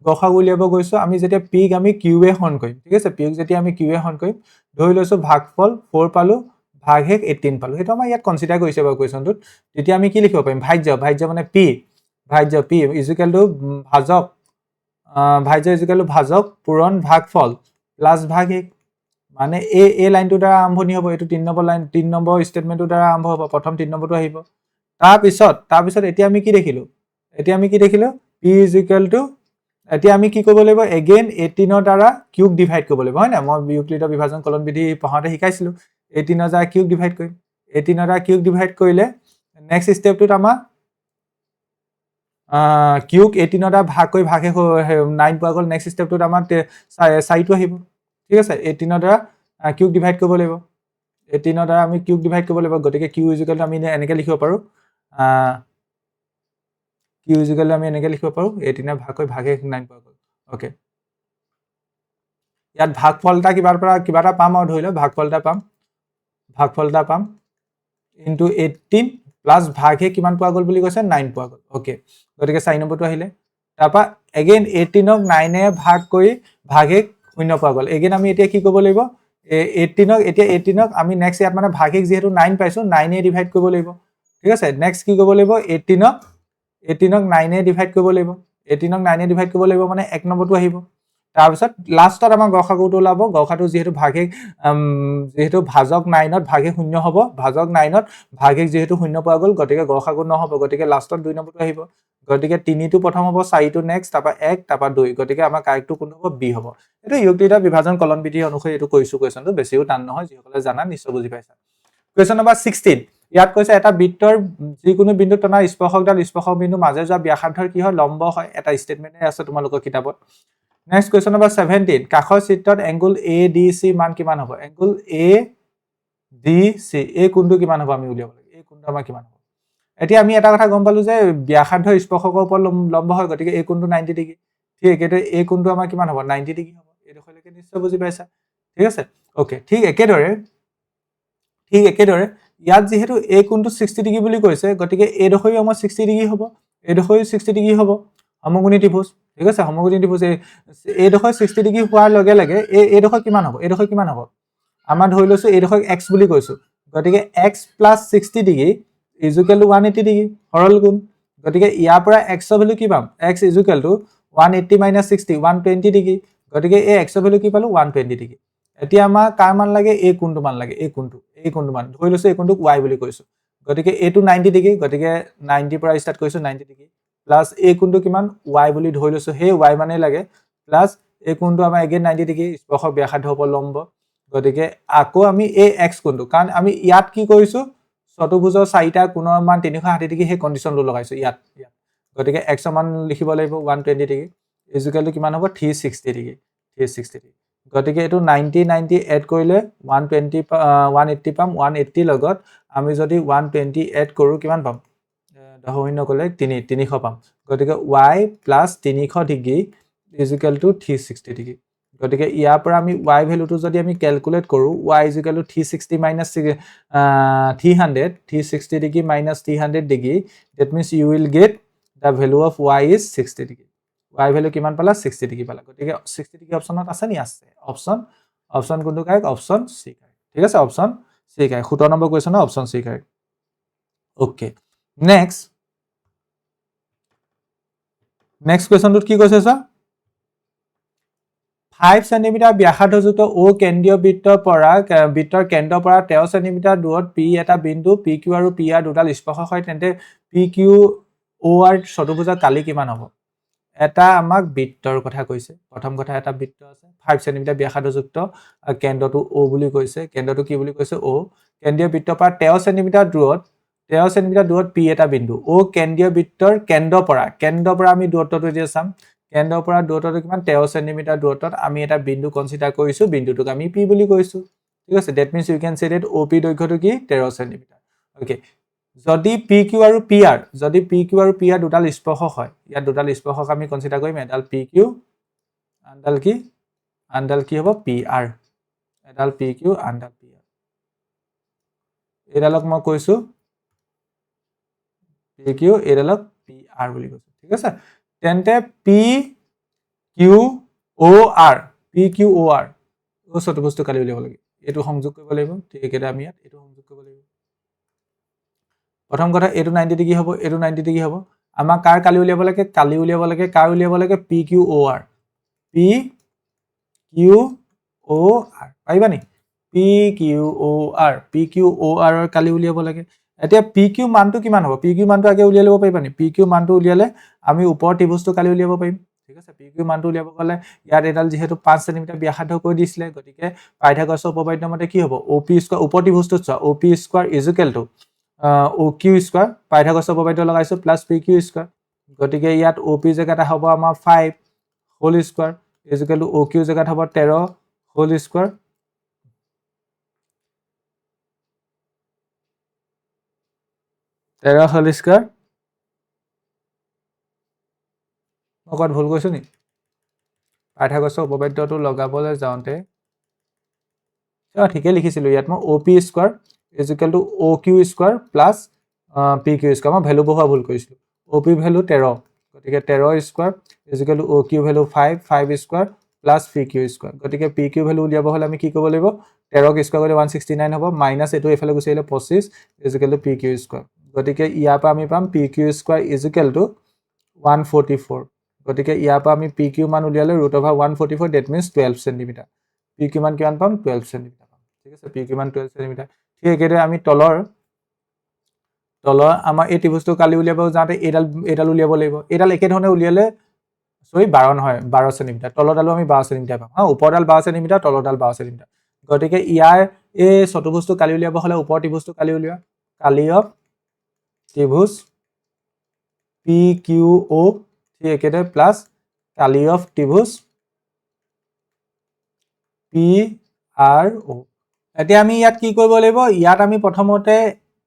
গসাগু উলিয়াব গৈছো আমি যেতিয়া পিক আমি q এ হৰণ কৰিম ঠিক আছে পিক যেতিয়া আমি q এ হৰণ কৰিম ধৰি লৈছো ভাগফল 4 পালো ভাগহেক 18 পালো এটা আমাৰ ইয়াত কনসিডাৰ কৰিছে বা কোৱেশ্চনটোত তেতিয়া আমি কি লিখিব পাৰিম ভাজ্য মানে p ভাজ্য p ভাজক ভাজক পূৰণ ভাগফল প্লাস ভাগহেক মানে এই লাইনটো দ্বাৰা আৰম্ভণি হ'ব এটো 3 নম্বৰ লাইন 3 নম্বৰ স্টেটমেন্টটো দ্বাৰা আৰম্ভ হ'ব প্ৰথম 3 নম্বৰটো আহিব তাৰ পিছত এতিয়া আমি কি দেখিলো p এতিয়া আমি কি কৰিব লাগিব এগেইন 18 ৰ দ্বাৰা কিউব ডিভাইড কৰিব লাগিব হয় না মই ইউক্লিডৰ বিভাজন কলন বিধি পঢ়াতে শিকাইছিলো 18 ৰ দ্বাৰা কিউব ডিভাইড কৰিম 18 ৰ দ্বাৰা কিউব ডিভাইড কৰিলে নেক্সট স্টেপটোত আমাৰ কিউব 18 ৰ দ্বাৰা ভাগ কৰি ভাগে 9 পোৱা গ'ল নেক্সট স্টেপটোত আমাৰ 4 টো আহিব ঠিক আছে 18 ৰ দ্বাৰা কিউব ডিভাইড কৰিব লাগিব 18 ৰ দ্বাৰা আমি কিউব ডিভাইড কৰিব লাগিব গতিকে q আমি এনেকৈ লিখিব পাৰো q আমি এনেকৈ লিখিব পাৰো 18 ভাগ কৰি ভাগে 9 পোৱা গ'ল ওকে ইয়াত ভাগফলটা কিবা এটা পাম আৰু ধৰিলে ভাগফলটা পাম ইনটু 18 প্লাস ভাগে কিমান পোৱা গ'ল বুলি কৈছে 9 পোৱা গ'ল ওকে গতিকে 4 নম্বৰটো আহিলে তাৰপা এগেইন 18 ক 9 এ ভাগ কৰি ভাগে 0 পোৱা গ'ল এগেইন আমি এতিয়া কি কৰিব লাগিব 18 ক আমি নেক্সট ইয়াত মানে ভাগে যেহেতু 9 পাইছো 9 এ ডিভাইড কৰিব লাগিব ঠিক আছে নেক্সট কি কৰিব লাগিব 18 ক 9 এ ডিভাইড কৰিব লাগিব 18 ক 9 এ ডিভাইড কৰিব লাগিব মানে 1 নম্বৰটো আহিব তাৰপিছত লাষ্টত আমাৰ গসাগুটো ওলাব গসাটো যিহেতু যেহেতু ভাজক 9ত ভাগে 0 হ'ব ভাজক 9ত ভাগে যেহেতু 0 পোৱা গ'ল গতিকে গসাগু নহ'ব গতিকে লাষ্টত 2 নম্বৰটো আহিব গতিকে 3 টো প্ৰথম হ'ব 4 টো নেক্সট তাৰপা 1 তাৰপা 2 গতিকে আমাৰ কাৰেক্টটো কোন হ'ব বি হ'ব এটো যুক্তিটা বিভাজন কলন বিধি অনুসৰি এটো কৈছো কোৱেশ্যনটো বেছিও টান নহয় যিসকলে জানা নিশ্চয় বুজি পাইছা কোৱেশ্যন নম্বৰ 16 ইয়াত কৈছে এটা বৃত্তৰ যিকোনো বিন্দু টনাৰ স্পৰ্শকডাল স্পৰ্শক বিন্দু মাজে যোৱা ব্যাসাৰ্ধৰ কি হয় লম্ব হয় এটা ষ্টেটমেন্টে আছে তোমালোকৰ কিতাপত নেক্সট কোৱেশ্যন নম্বৰ 17 কাষৰ চিত্ৰত এংগল ADC মান কিমান হ'ব এংগল ADC এই কোণটো কিমান হ'ব আমি উলিয়াব লাগে এই কোণটো আমাৰ কিমান হ'ব এতিয়া আমি এটা কথা গম পালো যে ব্যাসাৰ্ধৰ স্পৰ্শকৰ ওপৰত লম্ব হয় গতিকে এই কোণটো 90 ডিগ্ৰী ঠিক একেতে এই কোণটো আমাৰ কিমান হ'ব 90 ডিগ্ৰী হ'ব এই দেখলৈকে নিশ্চয় বুজি পাইছা ঠিক আছে ওকে ঠিক একেদৰে ইয়াত যেহেতু এই কোণটো 60 ডিগ্ৰী বুলি কৈছে গতিকে এই দখৰি আমাৰ 60 ডিগ্ৰী হ'ব এই দখৰি 60 ডিগ্ৰী হ'ব সমকোণী ত্ৰিভুজ ঠিক আছে সমকোণী ত্ৰিভুজ এই দখৰি 60 ডিগ্ৰী হোৱাৰ লগে লগে এই দখৰি কিমান হ'ব এই দখৰি কিমান হ'ব আমাৰ ধৰি লৈছো এই দখৰি x বুলি কৈছো গতিকে x + 60 ডিগ্ৰী = 180 ডিগ্ৰী সৰল গুণ গতিকে ইয়াৰ পৰা x ৰ ভ্যালু কি পাম x = 180 - 60 120 ডিগ্ৰী গতিকে এই x ৰ ভ্যালু কি পালো 120 ডিগ্ৰী এতিয়া আমাৰ কাৰ মান লাগে এই কোণটো মান লাগে এই কোণটো মান ধৰি লৈছো এই কোণটোক y বুলি কৈছো গতিকে এটো 90 ডিগ্ৰী গতিকে 90 পৰা ষ্টাৰ্ট কৰিছো 90 ডিগ্ৰী প্লাস এই কোণটো কিমান y বুলি ধৰি লৈছো হে y মানে লাগে প্লাস এই কোণটো আমাৰ এগেইন 90 ডিগ্ৰী স্পৰ্শক ব্যাসাৰ্ধৰ ওপৰত লম্ব গতিকে আকৌ আমি এই x কোণটো কাৰণ আমি ইয়াত কি কৰিছো চতুৰ্ভুজৰ চাৰিটা কোণৰ মান 360 ডিগ্ৰী হে কন্ডিশনটো লগাইছো ইয়াত গতিকে x ৰ মান লিখিব লাগিব 120 ডিগ্ৰী = কিমান হ'ব 360 ডিগ্ৰী গতিকে এটো 90 এড কৰিলে 120 180 পাম 180 লগত আমি যদি 120 এড কৰো কিমান পাম দহন্য কলে 300 পাম গতিকে y + 300 ডিগ্ৰী = 360 ডিগ্ৰী গতিকে ইয়াৰ পৰা আমি y ভ্যালুটো যদি আমি ক্যালকুলেট কৰো y = 360 - 300 360 degree - 300 degree that means you will get the value of y is 60 degree y value কিমান পালা 60 ডিগ্ৰী পালা গতিকে 60 ডিগ্ৰী অপচনত আছে নি আছে অপচন কোনটো কাৰেক্ট অপচন সি কাৰেক্ট ঠিক আছে অপচন সি কাৰেক্ট 17 নম্বৰ কোৱেশ্যনৰ option C correct okay next কোৱেশ্যনটোত কি কৈছে সা 5 cm ব্যাসাৰ্ধযুক্ত O কেন্দ্ৰীয় বৃত্তৰ কেন্দ্ৰৰ পৰা 13 cm দূৰত P এটা বিন্দু PQ আৰু PR দুডাল স্পৰ্শক হয় তেন্তে PQOR চতুৰ্ভুজৰ কালি কিমান হ'ব এটা আমাক বৃত্তৰ কথা কৈছে প্ৰথম কথা এটা বৃত্ত আছে 5 cm ব্যাসাৰ্ধযুক্ত কেন্দ্ৰটো O বুলি কৈছে কেন্দ্ৰটো কি বুলি কৈছে O কেন্দ্ৰীয় বৃত্তৰ পৰা 13 cm দূৰত P এটা বিন্দু O কেন্দ্ৰীয় বৃত্তৰ কেন্দ্ৰৰ পৰা আমি দূৰত্বটো এতিয়া চাম কেন্দ্ৰৰ পৰা দূৰত্বটো কিমান 13 cm দূৰত্বত আমি এটা বিন্দু কনসিডাৰ কৰিছো বিন্দুটোক আমি P বুলি কৈছো ঠিক আছে that means you can say that OP দৈৰ্ঘ্যটো কি 13 cm ওকে যদি PQ আৰু PR দুডাল স্পৰ্শক হয় ইয়াত দুডাল স্পৰ্শক আমি কনসিডাৰ কৰিম এডাল PQ আনডাল কি হ'ব PR এডাল PQ আনডাল PR এডালক মই কৈছো PQ এডালক PR বুলি কৈছো ঠিক আছে তেন্তে PQOR ও চতুৰ্ভুজটো কালি উলিয়াব লাগে এটো সংযোগ কৰিব লাগিব ঠিক একেটা আমি ইয়াত এটো সংযোগ কৰিব লাগিব প্ৰথম কথা এটো 90 ডিগ্ৰী হ'ব এটো 90 ডিগ্ৰী হ'ব আমাৰ কাৰ কালি উলিয়াব লাগে কাৰ উলিয়াব লাগে PQOR পাইবা নি PQOR ৰ কালি উলিয়াব লাগে এতিয়া PQ মানটো কিমান হ'ব PQ মানটো আগে উলিয়াই লব পাৰিবা নি PQ মানটো উলিয়ালে আমি ওপৰ ত্ৰিভুজটো কালি উলিয়াব পাৰিম ঠিক আছে PQ মানটো উলিয়াব গলে ইয়াত এডাল যেহেতু 5 cm ব্যাসাৰ্ধ কৰি দিছিলে গতিকে পাইথাগোৰাছৰ উপপাদ্য মতে কি হ'ব OP স্কয়াৰ ওপৰ ত্ৰিভুজটো চোৱা OP স্কয়াৰ = OQ স্কয়াৰ পাইথাগোৰাছৰ উপপাদ্য লগাইছো প্লাস PQ স্কয়াৰ গতিকে ইয়াত OP জেগাত হ'ব আমাৰ 5 হোল স্কয়াৰ = OQ জেগাত হ'ব 13 হোল স্কয়াৰ অকত ভুল কৈছো নি পাইথাগোৰাছৰ উপপাদ্যটো লগাবলৈ যাওঁতে ঠিকে লিখিছিলো ইয়াত মই OP square = OQ square plus PQ square মই ভ্যালু বহুৱা ভুল কৰিছিলো OP ভ্যালু 13 গতিকে 13 square = OQ value 5 square plus PQ square গতিকে PQ ভ্যালু উলিয়াব হলে আমি কি কৰিব লাগিব 13 স্কয়াৰ কৰিলে 169 হ'ব মাইনাস এটো এফালে গুছি আহিলে 25 = PQ স্কয়াৰ গতিকে ইয়াৰ পৰা আমি পাম PQ স্কয়াৰ = 144 গতিকে ইয়াৰ পৰা আমি পি কিউ মান উলিয়ালে √144 that means 12 centimetre P Q মান কিমান পাম 12 সেন্টিমিটাৰ পাম ঠিক আছে পি কিউ মান 12 সেন্টিমিটাৰ ঠিক একেদৰে আমি তলৰ আমাৰ এই ত্ৰিভুজটো কালি উলিয়াব যাওঁতে এইডাল উলিয়াব লাগিব এইডাল একেধৰণে উলিয়ালে সৰি 12 নহয় 12 সেন্টিমিটাৰ তলৰডালো আমি 12 সেন্টিমিটাৰ পাম হা ওপৰডাল 12 সেন্টিমিটাৰ তলৰডাল 12 সেন্টিমিটাৰ গতিকে ইয়াৰ এই চতুৰ্ভুজটো কালি উলিয়াব হলে ওপৰ ত্ৰিভুজটো কালি উলিওৱা কালি অফ ত্ৰিভুজ পি কিউ অ ঠিক একেদৰে প্লাছ কালি অফ ত্ৰিভুজ পি আৰ অ এতিয়া আমি ইয়াত কি কৰিব লাগিব ইয়াত আমি প্ৰথমতে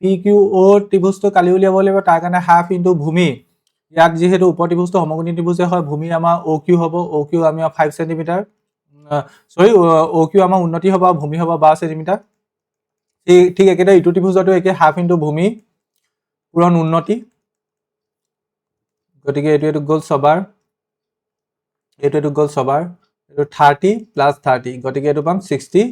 পি কিউ অ ত্ৰিভুজটো কালি উলিয়াব লাগিব তাৰ কাৰণে হাফ ইনটু ভূমি ইয়াত যেহেতু ওপৰ ত্ৰিভুজটো সমকোণী ত্ৰিভুজে হয় ভূমি আমাৰ অ কিউ হ'ব অ কিউ আমি 5 সেন্টিমিটাৰ সৰি অ কিউ আমাৰ উন্নতি হ'ব ভূমি হ'ব 12 সেন্টিমিটাৰ ঠিক একেদৰে ইটো ত্ৰিভুজটো একে হাফ ইনটু ভূমি পূৰণ উন্নতি গতিকে এইটো গ'ল সবাৰ এইটো গ'ল সবাৰ এইটো 30 প্লাস 30 গতিকে এইটো পাম 60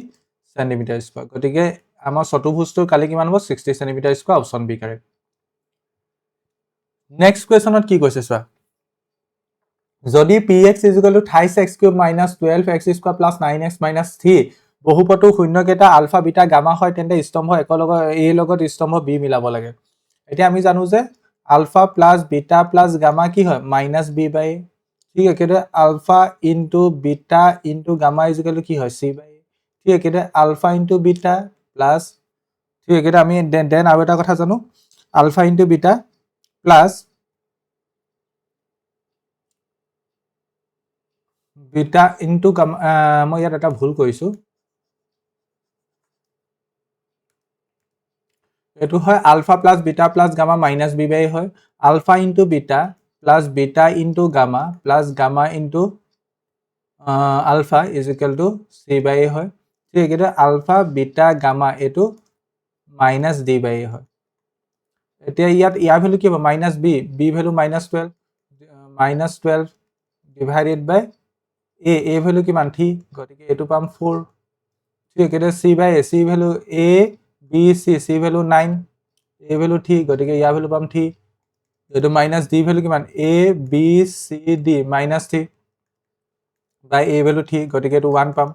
সেন্টিমিটাৰ স্কয়াৰ গতিকে আমাৰ চতুৰ্ভুজটো কালি কিমান হ'ব 60 centimetre square option B correct next কোৱেশ্যনত কি কৈছে চোৱা যদি px = 28x³ - 12x² + 9x - 3 বহুপদটো শূন্যকেইটা ULFA beta gamma হয় তেন্তে স্তম্ভ এ লগত স্তম্ভ বি মিলাব লাগে এতিয়া আমি জানো যে alpha plus beta plus gamma কি হয় -b/a ঠিক একেদৰে alpha into beta into gamma = কি হয় c/a ঠিক একেদৰে আলফা ইনটু বিটা প্লাস ঠিক একেদৰে আমি দেন আৰু এটা কথা জানো alpha into beta plus beta into gamma মই ইয়াত এটা ভুল কৰিছো এটো হয় alpha plus beta plus gamma -b/a হয় alpha into beta plus beta into gamma plus gamma into alpha = c/a হয় ঠিক একেদৰে আলফা বিটা গামা এটো -d/a হয় এতিয়া ইয়াৰ ভ্যালু কি হ'ব -b b value -12 -12 divided by a value কিমান 3 গতিকে এটো পাম 4 ঠিক একেদৰে c/a value a b c value 9 a value 3 গতিকে ইয়াৰ ভ্যালু পাম 3 এটো -d ভ্যালু কিমান a b c d -3 by a value 3 গতিকে এটো 1 পাম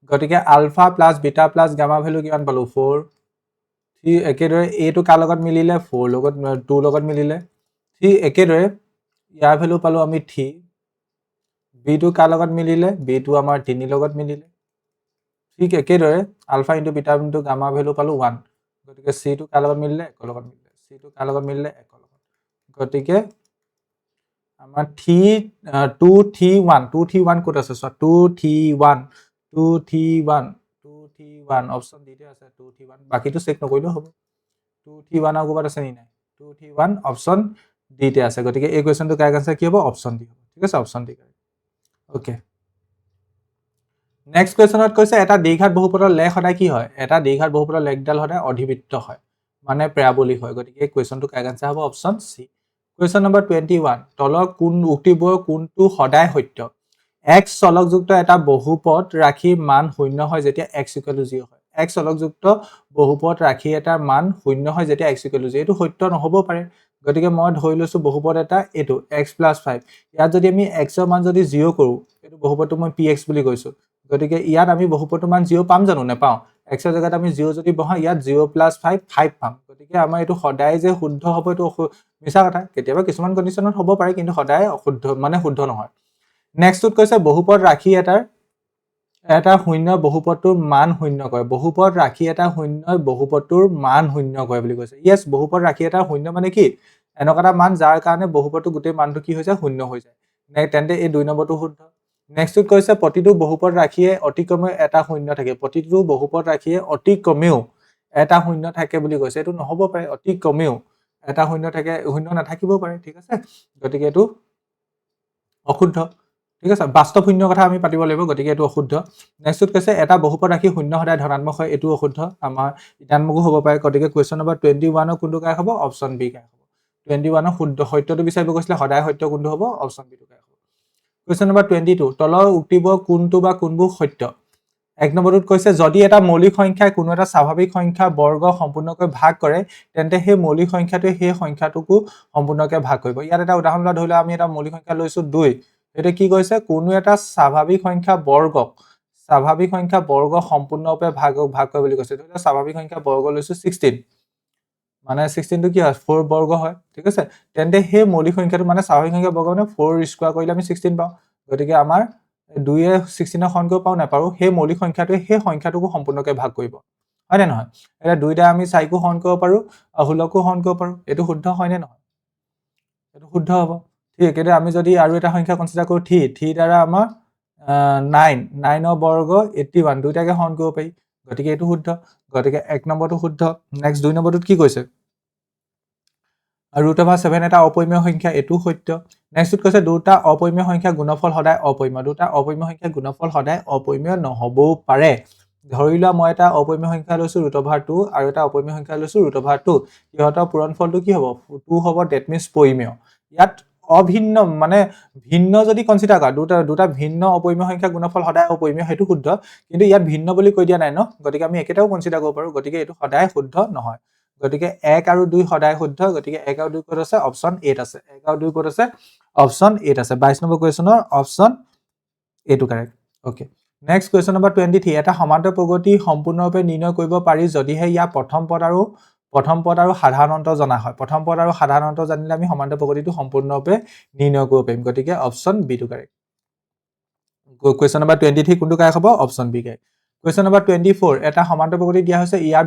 গতিকে alpha plus beta plus gamma value কিমান পালো 4 ঠিক একেদৰে a টো কাৰ লগত মিলিলে 4 লগত 2 লগত মিলিলে ঠিক একেদৰে ইয়াৰ ভ্যালু পালো আমি 3 b টো কাৰ লগত মিলিলে b টো আমাৰ 3 লগত মিলিলে ঠিক একেদৰে alpha into beta into gamma value পালো 1 গতিকে c টো কাৰ লগত মিলিলে 1 লগত মিলিলে c টো কাৰ লগত মিলিলে 1 লগত গতিকে আমাৰ 2 3 1 ক'ত আছে সো 2 3 1 অপচন ডিতে আছে 2 3 1 বাকিটো চেক নকৰিলেও হ'ব 2 3 1 আৰু ক'ত আছে নি নাই 2 3 1 অপচন ডিতে আছে গতিকে এই কোৱেশ্যনটো কাৰেক্ট আনসাৰ কি হ'ব অপচন ডি হ'ব ঠিক আছে অপচন ডি ওকে নেক্সট কোৱেশ্যনত কৈছে এটা দ্বিঘাত বহুপদৰ লেখ সদায় কি হয় এটা দ্বিঘাত বহুপদৰ লেখডাল সদায় অধিবৃত্ত হয় মানে প্যাৰাবলিক হয় গতিকে এই কোৱেশ্যনটো কাৰেক্ট আনসাৰ হ'ব অপচন সি কোৱেশ্যন নম্বৰ 21 তলৰ কোন উক্তিবোৰৰ কোনটো সদায় সত্য x চলকযুক্ত এটা বহুপদ ৰাখি মান শূন্য হয় যেতিয়া x = 0 হয় x চলকযুক্ত বহুপদ ৰাখি এটা মান শূন্য হয় যেতিয়া x = 0 এটো সত্য নহব পাৰে গতিকে মই ধৰি লৈছো বহুপদ এটা এটো x + 5 ইয়াত যদি আমি x ৰ মান যদি 0 কৰো এটো বহুপদটো মই px বুলি কৈছো গতিকে ইয়াত আমি বহুপদটোৰ মান 0 পাম জানো নেপাও x ৰ জায়গাত আমি 0 যদি বহা ইয়াত 0 + 5 5 পাম গতিকে আমাৰ এটো সদায় যে শুদ্ধ হ'ব এটো মিছা কথা কেতিয়াবা কিছুমান কন্ডিশনত হ'ব পাৰে কিন্তু সদায় অশুদ্ধ মানে শুদ্ধ নহয় নেক্সটত কৈছে বহুপদ ৰাখি এটা শূন্য বহুপদটোৰ মান শূন্য কৰে বহুপদ ৰাখি এটা শূন্য বহুপদটোৰ মান শূন্য কৰে বুলি কৈছে ইয়েস বহুপদ ৰাখি এটা শূন্য মানে কি এনেকুৱা এটা মান যাৰ কাৰণে বহুপদটো গোটেই মানটো কি হৈ যায় শূন্য হৈ যায় তেন্তে এই 2 নম্বৰটো শুদ্ধ নেক্সটত কৈছে প্ৰতিটো বহুপদ ৰাখিয়ে অতি কমেও এটা শূন্য থাকে প্ৰতিটো বহুপদ ৰাখিয়ে অতি কমেও এটা শূন্য থাকে বুলি কৈছে এটো নহব পাৰে অতি কমেও এটা শূন্য থাকে শূন্য নাথাকিব পাৰে ঠিক আছে গতিকে এটো অশুদ্ধ ঠিক আছে বাস্তৱ শূন্য কথা আমি পাতিব লাগিব গতিকে এটো অশুদ্ধ নেক্সটত কৈছে এটা বহুপদ ৰাখি শূন্য সদায় ধনাত্মক হয় এটো অশুদ্ধ আমাৰ ঋণাত্মকো হ'ব পাৰে গতিকে কোৱেশ্যন নম্বৰ 21 কোনটো কাৰেক্ট হ'ব অপচন বি কাৰেক্ট হ'ব 21 শুদ্ধ সত্যটো বিচাৰিব কৈছিলে সদায় সত্য কোনটো হ'ব অপচন বি টো কাৰেক্ট হ'ব কোৱেশ্যন নম্বৰ 22 তলৰ উক্তিবোৰ কোনটো বা কোনবোৰ সত্য এক নম্বৰটোত কৈছে যদি এটা মৌলিক সংখ্যাই কোনো এটা স্বাভাৱিক সংখ্যা বৰ্গ সম্পূৰ্ণকৈ ভাগ কৰে তেন্তে সেই মৌলিক সংখ্যাটোৱে সেই সংখ্যাটোকো সম্পূৰ্ণকৈ ভাগ কৰিব ইয়াত এটা উদাহৰণ ধৰিলে আমি এটা মৌলিক সংখ্যা লৈছো 2 এটা কি কৈছে কোনো এটা স্বাভাৱিক সংখ্যা বৰ্গ সম্পূৰ্ণৰূপে ভাগ কৰে বুলি কৈছে। এটা স্বাভাৱিক সংখ্যা বৰ্গ লৈছো 16 মানে 16 টো কি হয় 4 বৰ্গ হয় ঠিক আছে। তেন্তে সেই মৌলিক সংখ্যাটো মানে স্বাভাৱিক সংখ্যা বৰ্গ মানে 4 স্কয়াৰ কৰিলে আমি 16 পাওঁ। গতিকে আমাৰ 2 এ 16 ৰ সংখ্যা পাও নাপাৰো সেই মৌলিক সংখ্যাটোৱে সেই সংখ্যাটোকো সম্পূৰ্ণকৈ ভাগ কৰিব হয় নে নহয়। এটা দুইটা আমি 4 কো হৰণ কৰিব পাৰো আৰু 16 কো হৰণ কৰিব পাৰো। এইটো শুদ্ধ হয় নে নহয়? এইটো শুদ্ধ হ'ব। ঠিক একেদৰে আমি যদি আৰু এটা সংখ্যা কনসিডাৰ কৰো 3 দ্বাৰা আমাৰ 9 ৰ বৰ্গ 81 দুইটাকে হৰণ কৰিব পাৰি। গতিকে এইটো শুদ্ধ। গতিকে 1 নম্বৰটো শুদ্ধ। নেক্সট 2 নম্বৰটোত কি কৈছে √7 এটা অপৰিমেয় সংখ্যা এটো সত্য। নেক্সটত কৈছে দুটা অপৰিমেয় সংখ্যা গুণফল সদায় অপৰিমেয়। দুটা অপৰিমেয় সংখ্যা গুণফল সদায় অপৰিমেয় নহবও পাৰে। ধৰি লোৱা মই এটা অপৰিমেয় সংখ্যা লৈছো √2 আৰু এটা অপৰিমেয় সংখ্যা লৈছো √2 ইহঁতৰ পূৰণফলটো কি হ'ব 2 হ'ব দ্যাট মিন্স পৰিমেয়। ইয়াত অভিন্ন মানে ভিন্ন যদি কনসিডাৰ কৰা দুটা ভিন্ন অপৰিমেয় সংখ্যা গুণফল সদায় অপৰিমেয় হেতু শুদ্ধ। কিন্তু ইয়াত ভিন্ন বুলি কৈ দিয়া নাই ন গতিকে আমি একেটাও কনসিডাৰ কৰিব পাৰো। গতিকে এটো সদায় শুদ্ধ নহয়। গতিকে 1 আৰু 2 সদায় শুদ্ধ। গতিকে 1 আৰু 2 ক'ত আছে অপচন 8 আছে। 1 আৰু 2 ক'ত আছে অপচন 8 আছে। 22 নম্বৰ কোৱেশ্চনৰ অপচন এটো correct. Okay next question number 23 এটা সমান্তৰাল প্ৰগতি সম্পূৰ্ণৰূপে নিৰ্ণয় কৰিব পাৰি যদিহে ইয়াৰ প্ৰথম পদ আৰু সাধাৰণ অন্ত জনা হয়। প্ৰথম পদ আৰু সাধাৰণ অন্ত জানিলে আমি সমান্তৰাল প্ৰগতিটো সম্পূৰ্ণৰূপে নিৰ্ণয় কৰিব পাৰিম। গতিকে অপচন বি টো কাৰেক্ট। কোৱেশ্চন নম্বৰ 23 কোনটো কাৰেক্ট হ'ব option B correct. Question number 24 এটা সমান্তৰাল প্ৰগতি দিয়া হৈছে ইয়াৰ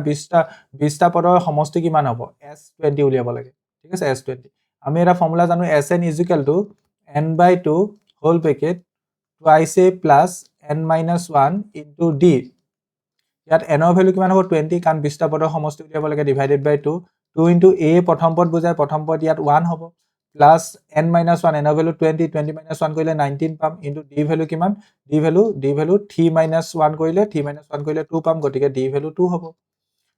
20টা পদৰ সমষ্টি কিমান হ'ব S20 উলিয়াব লাগে ঠিক আছে। S20 আমি এটা ফৰ্মুলা জানো Sn = n/2 whole bracket twice a plus n-1 into d। ইয়াত n ৰ ভ্যালু কিমান হ'ব 20 কাৰণ 20টা পদৰ সমষ্টি উলিয়াব লাগে ডিভাইডেড বাই 2 2 into a প্ৰথম পদ বুজায় প্ৰথম পদ ইয়াত 1 হ'ব প্লাস n-1 n ৰ ভ্যালু 20 20 - 1 কৰিলে 19 পাম ইনটু d ভ্যালু কিমান d ভ্যালু 3 - 1 কৰিলে 3 - 1 কৰিলে 2 পাম গতিকে d ভ্যালু 2 হ'ব।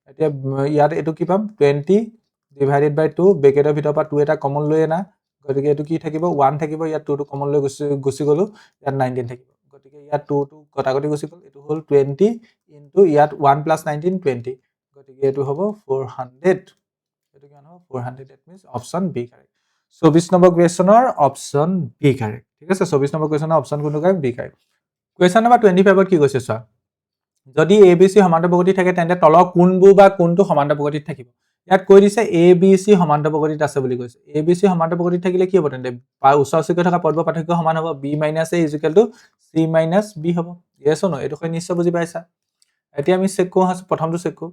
এতিয়া ইয়াত এটো কি পাম 20 ডিভাইডেড বাই 2 ব্ৰেকেটৰ ভিতৰ পৰা 2 এটা কমন লৈ আনা গতিকে এটো কি থাকিব 1 থাকিব ইয়াত 2 টো কমন লৈ গুছি গলো ইয়াত 19 থাকিব গতিকে ইয়াত 2 টো কটাকটি গুছি গল এটো হল 20 ইনটু ইয়াত 1 + 19 20 গতিকে এটো হ'ব 400 এটো কিমান হ'ব 400 that means option B correct. 24 number কোৱেশ্চনৰ অপচন বি কাৰেক্ট ঠিক আছে। 24 নম্বৰ কোৱেশ্চনৰ অপচন কোনটো correct B correct. Question number 25 ত কি কৈছে চোৱা যদি ABC সমান্তৰাল প্ৰগতি থাকে তেন্তে তলৰ কোনবোৰ বা কোনটো সমান্তৰাল প্ৰগতিত থাকিব। ইয়াত কৈ দিছে ABC সমান্তৰাল প্ৰগতিত আছে বুলি কৈছে। ABC সমান্তৰাল প্ৰগতিত থাকিলে কি হ'ব তেন্তে ওচৰা-ওচৰিকৈ থকা পদৰ পাৰ্থক্য সমান হ'ব b - a = c - b হ'ব। yes or no এটো হয় নিশ্চয় বুজি পাইছা। এতিয়া আমি চেক কৰো প্ৰথমটো চেক কৰো।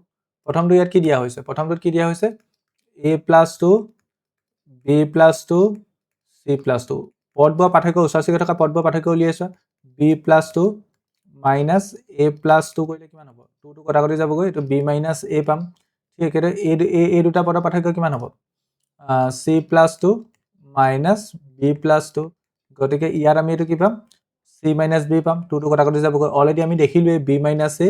প্ৰথমটো ইয়াত কি দিয়া হৈছে প্ৰথমটোত কি দিয়া হৈছে a + 2 b + 2 c + 2 পদবোৰৰ পাৰ্থক্য ওচৰা-ওচৰিকৈ থকা পদবোৰৰ পাৰ্থক্য উলিয়াইছো b + 2 minus a plus 2 কৰিলে কিমান হ'ব 2 টো কটাকটি যাবগৈ এটো b minus a পাম ঠিক একেদৰে a দুটা পদৰ পাৰ্থক্য কিমান হ'ব c plus 2 minus b plus 2 গতিকে ইয়াত আমি এটো কি পাম c minus b পাম 2 টো কটাকটি যাবগৈ অলৰেডি আমি দেখিলোৱে b minus a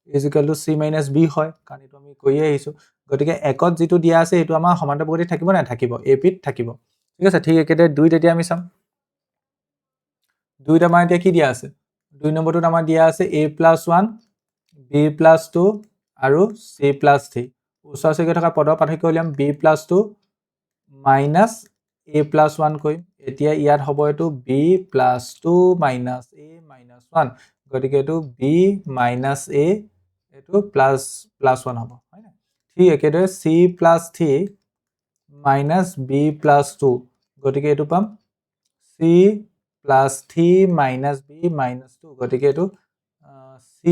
= c minus b হয় কাৰণ এটো আমি কৈয়ে আহিছো গতিকে একত যেটো দিয়া আছে এটো আমাৰ সমান্তৰাল প্ৰগতি থাকিব না থাকিব a পিত থাকিব ঠিক আছে। ঠিক একেদৰে 2 তেতিয়া আমি চাম 2 আমাৰ এতিয়া কি দিয়া আছে 2 নম্বৰটোত আমাৰ দিয়া আছে a + 1 b + 2 আৰু c + 3 ওচৰা-ওচৰিকৈ থকা পদৰ পাৰ্থক্য উলিয়াম b + 2 minus a + 1 কৰিম এতিয়া ইয়াত হ'ব এটো b + 2 minus a minus 1 গতিকে এটো b minus a এটো +1 হ'ব হয় না ঠিক একেদৰে c + 3 minus b + 2 গতিকে এটো পাম c + 3 minus b minus 2 গতিকে এটো c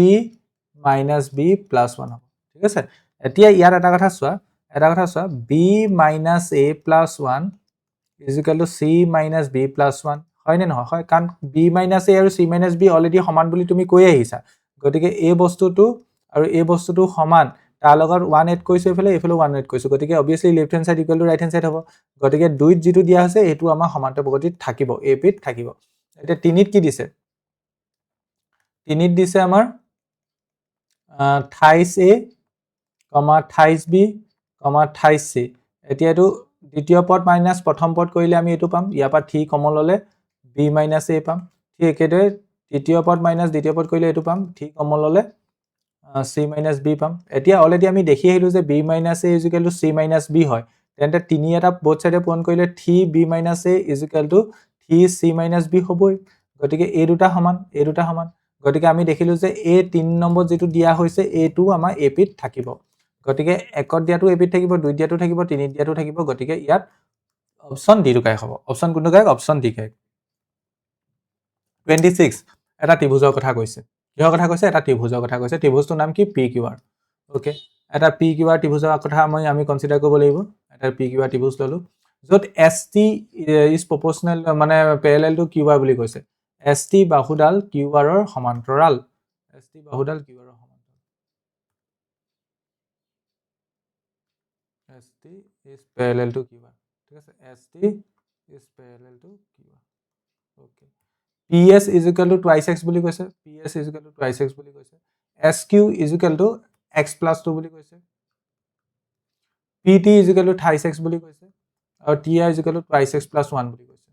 minus b + 1 হ'ব ঠিক আছে। এতিয়া ইয়াত এটা কথা চোৱা b minus a + 1 = c minus b + 1 হয় নে নহয় হয় কাৰণ b minus a আৰু c minus b অলৰেডি সমান বুলি তুমি কৈ আহিছা গতিকে এই বস্তুটো আৰু এই বস্তুটো সমান তাৰ লগত 1 এড কৰিছো এফালে 1 এড কৰিছো গতিকে obviously left hand side = right hand side হ'ব গতিকে 2 ত যেটো দিয়া আছে এটো আমাৰ সমান্তৰাল প্ৰগতিত থাকিব a পিত থাকিব। এতিয়া 3 ত কি দিছে 3 ত দিছে আমাৰ 28a, 28b, 28c এতিয়া এটো দ্বিতীয় পদ মাইনাস প্ৰথম পদ কৰিলে আমি এটো পাম ইয়াৰ পৰা 3 কমন ললে b - a পাম ঠিক একেদৰে তৃতীয় পদ মাইনাস দ্বিতীয় পদ কৰিলে এটো পাম 3 কমন ললে c - b পাম। এতিয়া অলৰেডি আমি দেখি আহিলো যে b - a = c - b হয় তেন্তে 3 এটা বোথ সাইডে পূৰণ কৰিলে 3b - a = c minus b হ'বই গতিকে এই দুটা সমান গতিকে আমি দেখিলো যে a 3 নম্বৰ যেটো দিয়া হৈছে a2 আমাৰ ap ত থাকিব গতিকে একত দিয়াটো ap ত থাকিব দুই দিয়াটো থাকিব তিনি দিয়াটো থাকিব গতিকে ইয়াত অপচন ডি টো কাই হ'ব অপচন কোনটো কাই অপচন ডি কাই 26 এটা ত্ৰিভুজৰ কথা কৈছে কিহৰ কথা কৈছে এটা ত্ৰিভুজৰ কথা কৈছে ত্ৰিভুজটোৰ নাম কি PQR ওকে এটা PQR ত্ৰিভুজৰ কথা আমি কনসিডাৰ কৰিব লাগিব এটা PQR ত্ৰিভুজ ললো যত ST is proportional মানে parallel to QR বুলি কৈছে ST বাহুডাল QR ৰ সমান্তৰাল ST বাহুডাল QR ৰ সমান্তৰাল ST is parallel to QR ঠিক আছে ST is parallel to QR okay PS is equal to twice x বুলি কৈছে PS is equal to twice x বুলি কৈছে SQ is equal to x plus 2 বুলি কৈছে PT is equal to twice x বুলি কৈছে আৰু TR is equal to twice x plus 1 বুলি কৈছে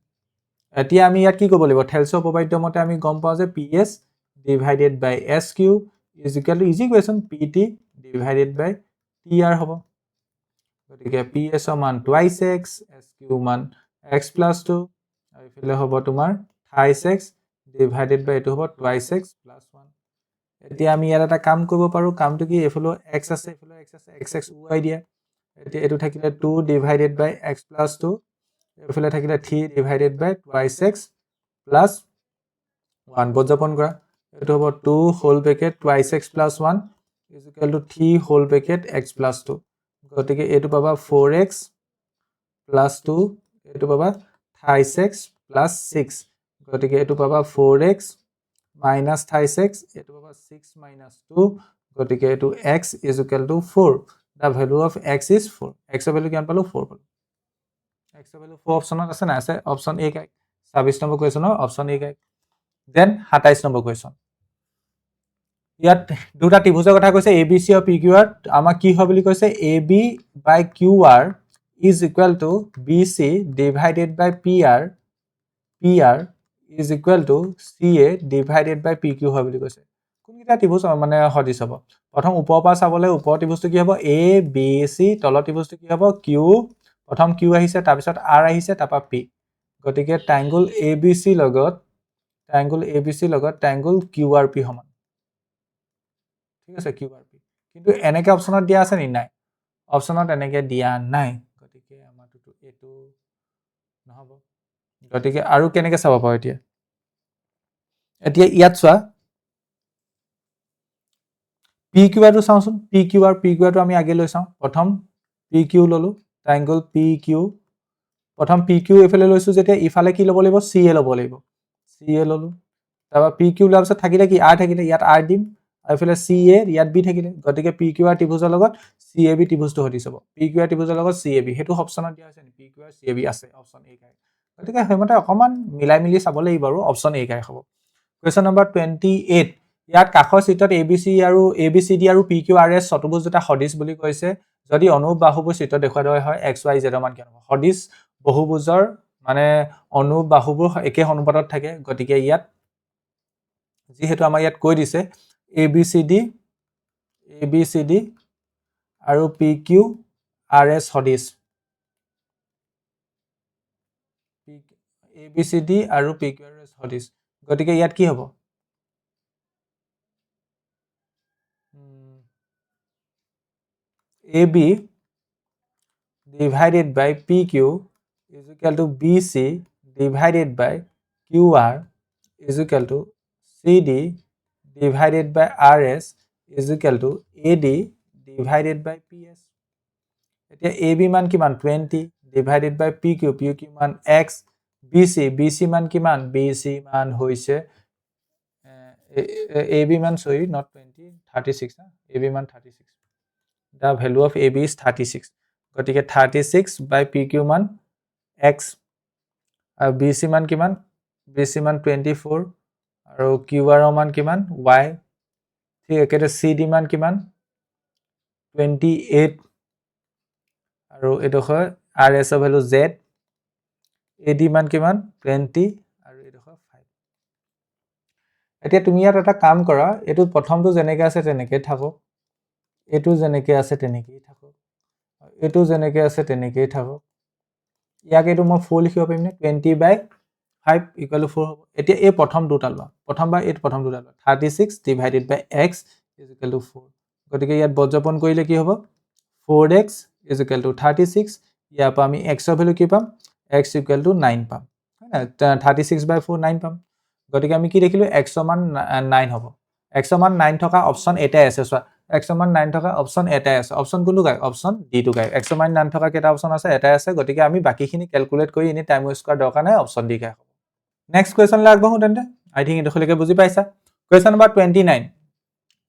এতিয়া আমি ইয়াত কি ক'ব লাগিব থেলছৰ উপপাদ্য মতে আমি গম পাওঁ যে PS divided by SQ is equal to easy question PT divided by TR হ'ব গতিকে PS ৰ মান twice x SQ মান x plus 2 আৰু ইফালে হ'ব তোমাৰ twice x divided by এটো হ'ব twice x plus 1 এতিয়া আমি ইয়াত এটা কাম কৰিব পাৰো কামটো কি এফালে x আছে এফালে x আছে x উই দিয়া এতিয়া এটো থাকিলে 2 divided by x plus 2 এফালে থাকিলে 3 divided by twice x plus 1 বজ্ৰপন কৰা এটো হ'ব 2 whole bracket twice x plus 1 is equal to 3 whole bracket x plus 2 গতিকে এটো পাবা 4x plus 2 এটো পাবা twice x plus 6 গতিকে এটো পাবা 4x minus twice x এটো পাবা 6 minus 2 গতিকে এটো x is equal to 4 the value of x is 4 x এর ভ্যালু কিমান পালো 4 পালো x এর ভ্যালু 4 অপশনত আছে না আছে অপশন এ কাই 26 নম্বৰ কোৱেশ্যনৰ অপশন এ কাই দেন 27 নম্বৰ কোৱেশ্যন ইয়াত দুটা ত্ৰিভুজৰ কথা কৈছে ABC আৰু PQR আমাৰ কি হয় বুলি কৈছে AB by QR is equal to BC divided by PR is equal to CA divided by PQ হয় বুলি কৈছে কোনটা ত্ৰিভুজ মানে সদিশ হ'ব প্ৰথম ওপৰৰ পৰা চাবলে ওপৰৰ ত্ৰিভুজটো কি হ'ব ABC তলৰ ত্ৰিভুজটো কি হ'ব Q প্ৰথম Q আহিছে তাৰ পিছত R আহিছে তাৰপা P গতিকে ট্ৰায়াঙ্গল ABC লগত ট্ৰায়াঙ্গল QRP সমান ঠিক আছে QRP কিন্তু এনেকে অপচনত দিয়া আছে নি নাই অপচনত এনেকে দিয়া নাই গতিকে আমাৰটো এটো নহব গতিকে আৰু কেনেকে চাব পাৰো এতিয়া ইয়াত চোৱা PQR টো চাওঁচোন PQR টো আমি আগে লৈ চাওঁ প্ৰথম PQ ললো ট্ৰায়াঙ্গল PQ প্ৰথম PQ এফালে লৈছো যেতিয়া ইফালে কি ল'ব লাগিব CA ল'ব লাগিব CA ললো তাৰপা PQ লোৱাৰ পিছত থাকিলে কি R থাকিলে ইয়াত R দিম আৰু ইফালে CA ইয়াত B থাকিলে গতিকে PQR ত্ৰিভুজৰ লগত CAB ত্ৰিভুজটো হদিছ হ'ব PQR ত্ৰিভুজৰ লগত CAB হেতু অপচনত দিয়া আছে নি PQR CAB আছে অপচন এ কাই গতিকে হেমতে অকমান মিলাই মিলি চাব লাগিব আৰু অপচন এ কাই হ'ব কোৱেশ্চন নম্বৰ 28 ইয়াত কাষৰ চিত্ৰত ABC আৰু ABCD আৰু PQRS চতুৰ্ভুজ দুটা সদিশ বুলি কৈছে যদি অনুভ বাহুবোৰ চিত্ৰত দেখুৱা দৰে হয় XYZ মান কি হ'ব সদিশ বহুভুজৰ মানে অনুভ বাহুবোৰ একে অনুপাতত থাকে গতিকে ইয়াত যেহেতু আমাৰ ইয়াত কৈ দিছে ABCD আৰু PQRS সদিশ ABCD আৰু PQRS সদিশ গতিকে ইয়াত কি হ'ব AB divided by PQ is equal to BC divided by QR is equal to CD divided by RS is equal to AD divided by PS. এতিয়া AB মান কিমান 20 divided by PQ মান X BC মান কিমান BC মান হৈছে AB মান sorry not 20 36 AB মান 36 the value of AB is 36 গতিকে 36 by PQ মান X আৰু BC মান কিমান BC মান 24 আৰু QR মান কিমান Y ঠিক একেতে CD মান কিমান 28 আৰু এডোখৰ RS ৰ ভ্যালু Z AD মান কিমান 20 আৰু এডোখৰ 5 এতিয়া তুমি ইয়াত এটা কাম কৰা এটো প্ৰথমটো যেনেকৈ আছে তেনেকৈ থাকক এটো যেনেকৈ আছে তেনেকৈ থাকক এটো যেনেকৈ আছে তেনেকৈ থাকক ইয়াক এটো মই 4 লিখিব পাৰিম নে 20 by 5 ইকুৱেল টু 4 হ'ব এতিয়া এই প্ৰথম দুটা লোৱা প্ৰথমবাৰ এই প্ৰথম দুটা লোৱা 36 divided by x is equal to 4 গতিকে ইয়াত বজ্ৰপন কৰিলে কি হ'ব 4x ইজ ইকুৱেল টু 36 ইয়াৰ পৰা আমি x ৰ ভ্যালু কি পাম x ইকুৱেল টু 9 পাম হয় না 36 বাই 4 9 পাম গতিকে আমি কি দেখিলো x ৰ মান 9 হ'ব x ৰ মান 9 থকা অপচন এটাই আছে চোৱা x ৰ মান 9 থকা অপচন এটাই আছে অপচন কোনটো গায় অপচন ডি টো গায় x ৰ মান 9 থকা কেটা অপচন আছে এটাই আছে গতিকে আমি বাকিখিনি ক্যালকুলেট কৰি এনি টাইম ওয়েষ্ট কৰাৰ দৰকাৰ নাই অপচন ডি গায় নেক্সট কোৱেশ্চন লে আগবঢ়ো তেন্তে আই থিংক এডখলৈকে বুজি পাইছা কোৱেশ্চন নম্বৰ 29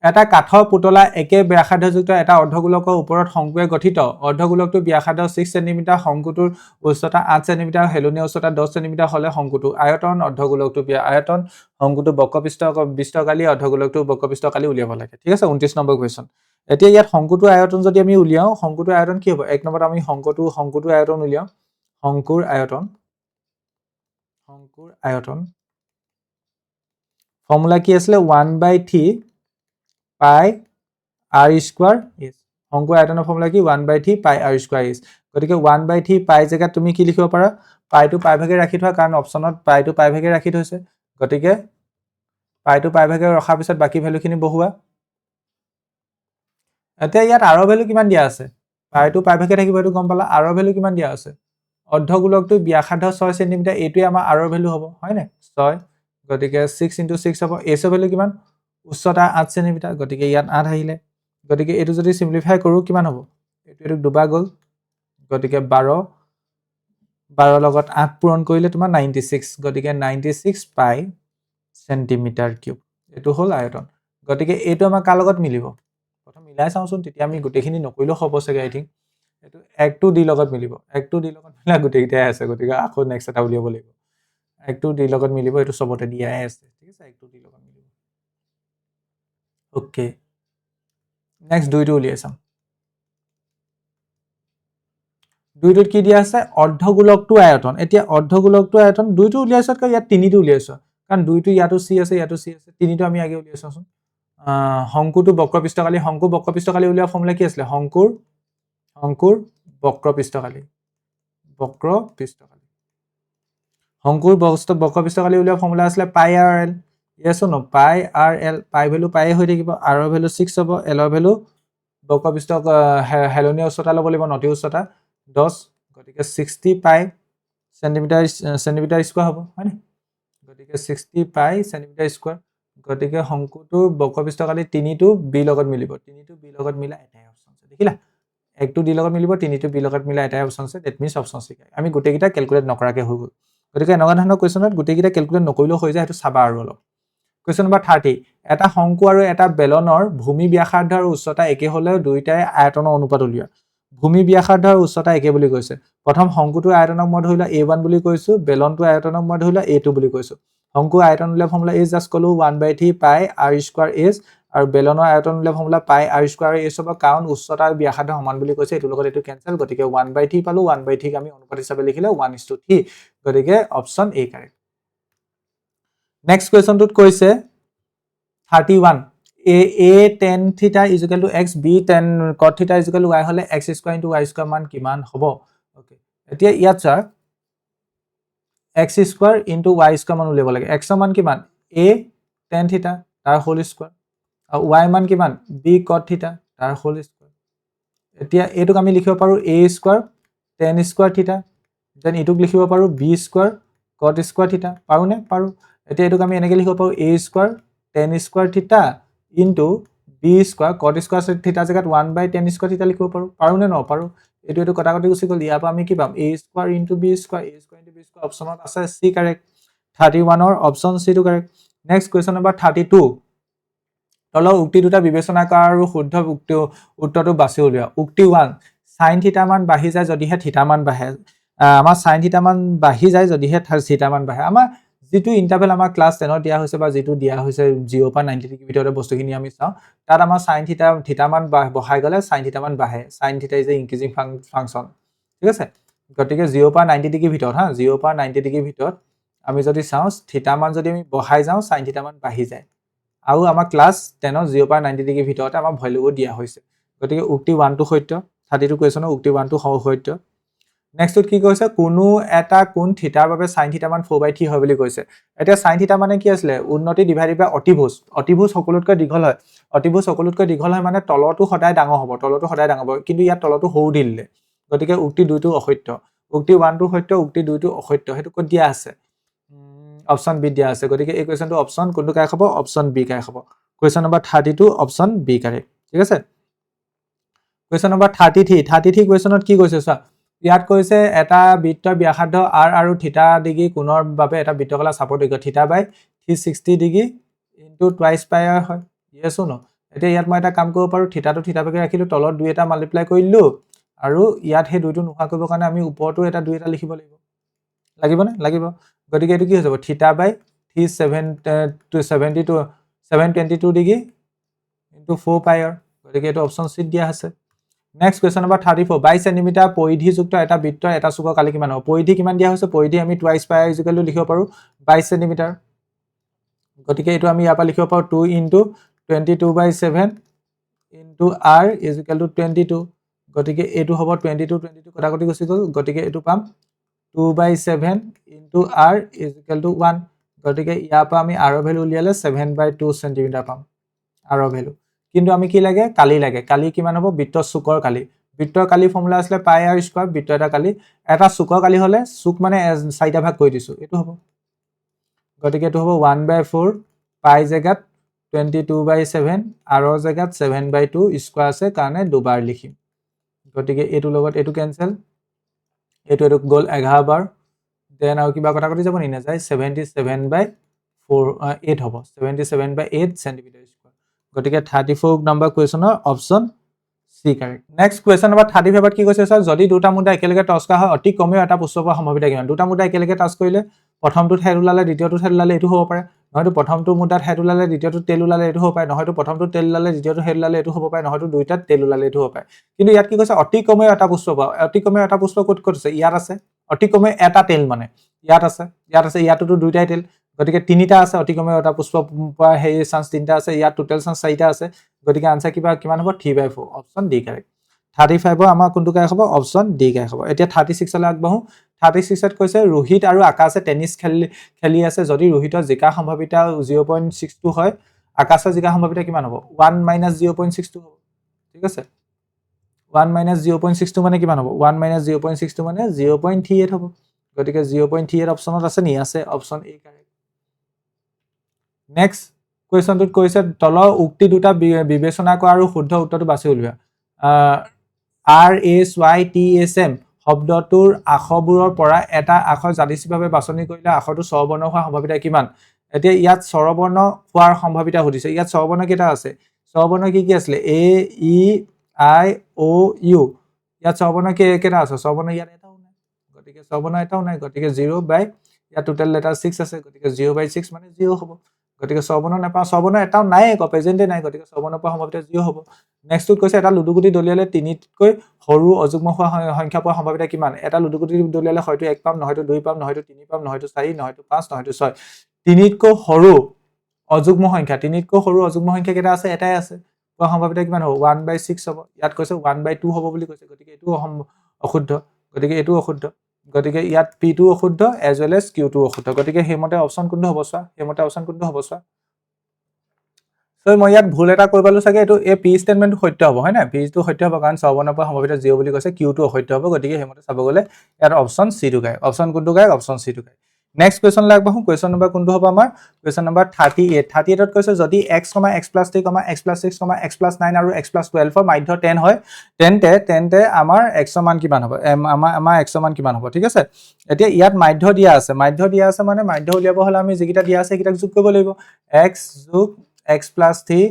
এটা কাঠৰ পুতলা একে ব্যাসাৰ্ধযুক্ত এটা অৰ্ধগোলকৰ ওপৰত শংকুৱে গঠিত অৰ্ধগোলকটো ব্যাসাৰ্ধ 6 সেমি শংকুটোৰ উচ্চতা 8 সেমি হেলনীয়া উচ্চতা 10 সেমি হলে শংকুটো আয়তন অৰ্ধগোলকটো আয়তন শংকুটো বক্ৰপৃষ্ঠকালি অৰ্ধগোলকটো বক্ৰপৃষ্ঠকালি উলিয়াব লাগে ঠিক আছে 29 নম্বৰ কোৱেশ্চন এতিয়া ইয়াত শংকুটো আয়তন যদি আমি উলিয়াও শংকুটো আয়তন কি হ'ব এক নম্বৰত আমি শংকুটো আয়তন উলিয়াও শংকুৰ আয়তন ফৰ্মুলা কি আছিল 1/3 পাই r square is Shankur আয়তনৰ formula কি 1/3 পাই r স্কয়াৰ is গতিকে 1/3 পাই জায়গাত তুমি কি লিখিব পাৰা পাইটো পাই ভাগে ৰাখি থোৱা কাৰণ অপচনত পাইটো পাই ভাগে ৰাখি থৈছে গতিকে পাইটো পাই ভাগে ৰখাৰ পিছত বাকি ভ্যালুখিনি বহুৱা এতিয়া ইয়াত r ভ্যালু কিমান দিয়া আছে পাইটো পাই ভাগে থাকিব এটো গম পালা r ভ্যালু কিমান দিয়া আছে অৰ্ধগোলকটো ব্যাসাৰ্ধ 6 সেমি এইটোই আমাৰ r ভ্যালু হ'ব হয় না 6 গতিকে 6 * 6 হ'ব s ভ্যালু কিমান উচ্চতা 8 সেমি গতিকে ইয়াত 8 আহিলে গতিকে এটো যদি সিম্পলিফাই কৰো কিমান হ'ব এটো দুবা গল গতিকে 12 লগত 8 পূৰণ কৰিলে তোমাৰ 96 গতিকে 96 পাই সেন্টিমিটাৰ কিউব এটো হল আয়তন গতিকে এটো আমাৰ কাৰ লগত মিলিব প্ৰথম মিলাই চাওচোন তেতিয়া আমি গুটেখিনি নকৰিলো হ'ব চাগে আই থিং এটো 1 2 d লগত মিলিব 1 2 d লগত মিলা গুটেইটাই আছে গতিকে আকৌ নেক্সট এটা উলিয়াব লাগিব 1 2 d লগত মিলিব এটো সবতে দিয়াই আছে ঠিক আছে 1 2 d লগত মিলিব ওকে নেক্সট দুইটো উলিয়াই চাম দুইটোত কি দিয়া আছে অৰ্ধগোলকটো আয়তন এতিয়া অৰ্ধগোলকটো আয়তন দুইটো উলিয়াইছত ইয়াত তিনিটো উলিয়াইছো কাৰণ দুইটো ইয়াতো c আছে তিনিটো আমি আগে উলিয়াইছোচোন শংকুটো বক্ৰপৃষ্ঠকালি উলিয়া ফৰ্মুলা কি আছিল শংকুৰ বক্ৰপৃষ্ঠকালি বক্ৰপৃষ্ঠকালি উলিয়া ফৰ্মুলা আছিল পাই r l yes no পাই r l পাই ভ্যালু পাই হৈ থাকিব r ৰ ভ্যালু 6 হ'ব l ৰ ভ্যালু বক্ৰপৃষ্ঠ হেলনীয়া উচ্চতা ল'ব লাগিব নতি উচ্চতা 10 গতিকে 60 পাই সেন্টিমিটাৰ স্কয়াৰ হ'ব হয়নে গতিকে 60 পাই সেন্টিমিটাৰ স্কয়াৰ গতিকে শংকুটো বক্ৰপৃষ্ঠকালি তিনিটো b লগত মিলিব তিনিটো b লগত মিলা এটাই অপচন আছে দেখিলা একটো d লগত মিলিব তিনিটো b লগত মিলা এটাই অপচন আছে দ্যাট মিন্স অপচন সি আমি গুটেকিটা ক্যালকুলেট নকৰাকে হৈ গল গতিকে এনেকুৱা ধৰণৰ কোৱেশ্চনত গুটেকিটা ক্যালকুলেট নকৰিলেও হৈ যায় হেতু চাবা আৰু অলপ কোৱেশ্চন নম্বৰ 30 এটা শংকু আৰু এটা বেলনৰ ভূমি ব্যাসাৰ্ধ আৰু উচ্চতা একে হলে দুইটাই আয়তনৰ অনুপাত উলিয়া ভূমি ব্যাসাৰ্ধ আৰু উচ্চতা একে বুলি কৈছে প্ৰথম শংকুটোৰ আয়তনক মই ধৰিলা a1 বুলি কৈছো বেলনটোৰ আয়তনক মই ধৰিলা a2 বুলি কৈছো শংকু আয়তন উলিয়া ফৰ্মুলা is জাস্ট কলো 1/3 পাই r স্কয়াৰ is আৰু বেলনৰ আয়তন উলিয়া ফৰ্মুলা পাই r স্কয়াৰ is হ'ব কাৰণ উচ্চতা আৰু ব্যাসাৰ্ধ সমান বুলি কৈছে এটো লগত এটো কেনসেল গতিকে 1/3 পালো 1/3 আমি অনুপাত হিচাপে লিখিলে 1:3 গতিকে অপচন a কাৰেক্ট নেক্সট কোৱেশ্চনটোত কৈছে 31 a tan theta is equal to x b tan cot theta is equal to y হলে x square into y square মান কিমান হ'ব ওকে এতিয়া ইয়াত sir x square into y square মান উলিয়াব লাগে x মান কিমান a tan theta তাৰ হোল স্কয়াৰ আৰু y মান কিমান b cot theta তাৰ হোল স্কয়াৰ এতিয়া এটোক আমি লিখিব পাৰো a square tan square theta then এটোক লিখিব পাৰো b square cot square theta পাৰোনে পাৰো এতিয়া এটোক আমি এনেকৈ লিখিব পাৰো a square tan square theta into b square cot square theta জায়গাত 1/tan square theta লিখিব পাৰো নে নপাৰো এটো কটাকটি গুছি গল ইয়াৰ পৰা আমি কি পাম a square into b square অপচনত আছে c কাৰেক্ট 31 ৰ অপচন c টো কাৰেক্ট নেক্সট কোৱেশ্চন নম্বৰ 32 তলৰ উক্তি দুটা বিবেচনা কৰা আৰু শুদ্ধ উত্তৰটো বাছি উলিওৱা উক্তি 1 sin থিটা মান বাঢ়ি যায় যদিহে থিটা মান বাঢ়ে আমাৰ sin থিটা মান বাঢ়ি যায় যদিহে থিটা মান বাঢ়ে আমাৰ যেটো ইন্টাৰভেল আমাৰ ক্লাস 10 ত দিয়া হৈছে বা যেটো দিয়া হৈছে 0 পৰা 90 ডিগ্ৰী ভিতৰৰ বস্তুখিনি আমি চাও তাত আমাৰ sin থিটা মান বঢ়াই গলে sin থিটা মান বাঢ়ে sin থিটা ইজ এ ইনক্ৰিজিং ফাংচন ঠিক আছে গতিকে 0 পৰা 90 ডিগ্ৰী ভিতৰত 0 পৰা 90 ডিগ্ৰী ভিতৰত আমি যদি চাও থিটা মান যদি আমি বঢ়াই যাও sin থিটা মান বাঢ়ি যায় আৰু আমাৰ ক্লাস 10 ৰ 0 পৰা 90 ডিগ্ৰী ভিতৰত আমাৰ ভ্যালুও দিয়া হৈছে গতিকে উক্তি 1 টো সত্য 32 কোৱেশ্চনৰ উক্তি 1 টো সত্য নেক্সটত কি কৈছে কোনো এটা কোণ থিটাৰ বাবে sin থিটা মান 4/3 হয় বুলি কৈছে এতিয়া sin থিটা মানে কি আছিল উন্নতি ডিভাইডেড বাই অতিভুজ সকলোতকৈ দীঘল হয় অতিভুজ সকলোতকৈ দীঘল হয় মানে তলটো সদায় ডাঙৰ হ'ব কিন্তু ইয়াত তলটো সৰু দি দিলে গতিকে উক্তি 2টো অসত্য উক্তি 1 টো সত্য উক্তি 2 টো অসত্য হেতু ক'ত দিয়া আছে অপচন বি দিয়া আছে গতিকে এই কোৱেশ্চনটো অপচন কোনটো কাৰেক্ট হ'ব অপচন বি কাৰেক্ট হ'ব question number 32 option B correct ঠিক আছে কোৱেশ্চন নম্বৰ 33 কোৱেশ্চনত কি কৈছে চোৱা ইয়াত কৈছে এটা বৃত্তৰ ব্যাসাৰ্ধ r আৰু থিটা ডিগ্ৰী কোণৰ বাবে এটা বৃত্তকলা চাপৰ দৈৰ্ঘ্য থিটা বাই 360 ডিগ্ৰী ইনটু টুৱাইস পাই r হয় ইয়েস অ নো এতিয়া ইয়াত মই এটা কাম কৰিব পাৰো থিটাটো থিটা ভাগে ৰাখিলো তলত 2 এটা মাল্টিপ্লাই কৰিলো আৰু ইয়াত হে 2টো নোহোৱা কৰিবৰ কাৰণে আমি ওপৰটো এটা 2 এটা লিখিব লাগিব না লাগিব গতিকে এটো কি হৈ যাব থিটা বাই 722 ডিগ্ৰী ইনটু 4 পাই r গতিকে এটো অপচন সি দিয়া আছে নেক্সট কোৱেশ্চন নম্বৰ 34 22 সেন্টিমিটাৰ পৰিধিযুক্ত এটা বৃত্তৰ এটা চুকৰ কালি কিমান হ'ব পৰিধি কিমান দিয়া হৈছে পৰিধি আমি টুৱাইস পাই ইকুৱেল টু লিখিব পাৰো 22 সেন্টিমিটাৰ গতিকে এটো আমি ইয়াৰ পৰা লিখিব পাৰো 2 into 22/7 into r equal to 22 গতিকে এটো হ'ব 22 কটাকটি গুচি গ'ল গতিকে এটো পাম 2/7 ইনটু r ইকুৱেল টু 1 গতিকে ইয়াৰ পৰা আমি r ৰ ভ্যালু উলিয়ালে 7/2 সেন্টিমিটাৰ পাম r ৰ ভ্যালু কিন্তু আমি কি লাগে কালি কিমান হ'ব বৃত্তৰ চুকৰ কালি ফৰ্মুলা আছিল পাই r স্কয়াৰ বৃত্ত এটা চুকৰ কালি হলে চুক মানে 4টা ভাগ কৰি দিছো এটো হ'ব গতিকে এটো হ'ব 1/4 পাই জেগাত 22/7 r ৰ জেগাত 7/2 স্কয়াৰ আছে কাৰণে দুবাৰ লিখিম গতিকে এটো লগত এটো কেনসেল এটো গল 11 বাৰ দেন আৰু কিবা কথা কতি যাব নি না যায় 77/8 হ'ব 77/8 সেন্টিমিটাৰ স্কয়াৰ গতিকে 34 নম্বৰ কোৱেশ্চনৰ option C correct next question number 35 কি কৈছে স্যাৰ যদি দুটা মুদ্ৰা একেলগে টচ কৰা হয় অতি কমেও এটা পৃষ্ঠৰ সম্ভাৱিতা কিমান দুটা মুদ্ৰা একেলগে টচ কৰিলে প্ৰথমটোত হেড ওলালে দ্বিতীয়টোত হেড ওলালে এটো হ'ব পাৰে নহয়তো প্ৰথমটো মুদ্ৰাত হেড ওলালে দ্বিতীয়টোত টেল ওলালে এটো হ'ব পাৰে নহয়তো প্ৰথমটোত টেল ওলালে দ্বিতীয়টোত হেড ওলালে এটো হ'ব পাৰে নহয়তো দুইটাত টেল ওলালে এটো হ'ব পাৰে কিন্তু ইয়াত কি কৈছে অতি কমেও এটা পৃষ্ঠ ক'ত আছে ইয়াত আছে অতি কমেও এটা টেল মানে ইয়াত আছে ইয়াতটো দুইটাই টেল গতিকে তিনিটা আছে অতি কমেও এটা পৃষ্ঠ পৰা হেই চান্স তিনিটা আছে ইয়াত টোটাল চান্স 4টা আছে গতিকে আনসাৰ কিমান হ'ব 3/4 অপচন ডি কাৰেক্ট 35 আমাৰ কোনটো কাৰেক্ট হ'ব অপচন ডি কাৰেক্ট হ'ব এতিয়া 36 লৈ আগবাঢ়ো 36 ত কৈছে ৰোহিত আৰু আকাশে টেনিছ খেলি আছে যদি ৰোহিতৰ জিকা সম্ভাৱিতা 0.62 হয় আকাশৰ জিকা সম্ভাৱিতা কিমান হ'ব 1 - 0.62 হ'ব ঠিক আছে 1 - 0.62 মানে কিমান হ'ব 1 - 0.62 মানে 0.38 হ'ব গতিকে 0.38 অপচনত আছে নি আছে অপচন এ কাৰেক্ট নেক্সট কোৱেশ্চনটোত কৈছে তলৰ উক্তি দুটা বিবেচনা কৰা আৰু শুদ্ধ উত্তৰটো বাছি উলিওৱা RSYTSM শব্দটোৰ আখৰবোৰৰ পৰা এটা আখৰ যাদৃচ্ছিকভাৱে বাছনি কৰিলে আখৰটো স্বৰবৰ্ণ হোৱাৰ সম্ভাৱিতা কিমান এতিয়া ইয়াত স্বৰবৰ্ণ হোৱাৰ সম্ভাৱিতা সুধিছে ইয়াত স্বৰবৰ্ণ কেইটা আছে স্বৰবৰ্ণ কি আছিল A E I O U ইয়াত স্বৰবৰ্ণ কেইটা আছে স্বৰবৰ্ণ ইয়াত এটাও নাই গতিকে স্বৰবৰ্ণ এটাও নাই গতিকে 0 বাই ইয়াত টোটাল লেটাৰ 6 আছে গতিকে 0/6 মানে 0 হ'ব গতিকে স্বৰবৰ্ণ নাপাওঁ স্বৰবৰ্ণ এটাও নাই প্ৰেজেন্টে নাই গতিকে স্বৰবৰ্ণ পোৱাৰ সম্ভাৱিতা 0 হ'ব নেক্সটত কৈছে এটা লুডুগুটি দলিয়ালে তিনিতকৈ সৰু অযুগ্ম হোৱা সংখ্যা পোৱাৰ সম্ভাৱিতা কিমান এটা লুডুগুটি দলিয়ালে হয়তো 1 পাম নহয়তো 2 পাম নহয়তো 3 পাম নহয়তো 4 নহয়তো 5 নহয়তো 6 তিনিতকৈ সৰু অযুগ্ম সংখ্যা কেইটা আছে এটাই আছে পোৱাৰ সম্ভাৱিতা কিমান হ'ব 1/6 হ'ব ইয়াত কৈছে 1/2 হ'ব বুলি কৈছে গতিকে এটো অশুদ্ধ গতিকে ইয়াত p2 অশুদ্ধ as well as q2 অশুদ্ধ গতিকে হেমতে অপচন কোনটো হ'ব চোৱা সো মই ইয়াত ভুল এটা কৈ পালো চাগে এটো এ পি স্টেটমেন্ট সত্য হ'ব হয় না p টো সত্য হ'ব কাৰণ স্বৰবৰ্ণৰ পৰা সম্ভাৱিতা 0 বুলি কৈছে q টো অসত্য হ'ব গতিকে হেমতে চাব গলে ইয়াত অপচন সি টো গায় অপচন কোনটো গায় অপচন সি টো গায় নেক্সট কোৱেশ্চন লাগ বাহু কোৱেশ্চন নম্বৰ কোনটো হ'ব আমাৰ কোৱেশ্চন নম্বৰ 38 ত কৈছে যদি x, x + 3, x + 6, x + 9 আৰু x + 12 ৰ মাধ্য 10 হয় তেন্তে আমাৰ x ৰ মান কিমান হ'ব আমাৰ x ৰ মান কিমান হ'ব ঠিক আছে এতিয়া ইয়াত মাধ্য দিয়া আছে মানে মাধ্য উলিয়াব হলে আমি যিকিটা দিয়া আছে কিটা যোগ কৰিব লাগিব x যোগ x + 3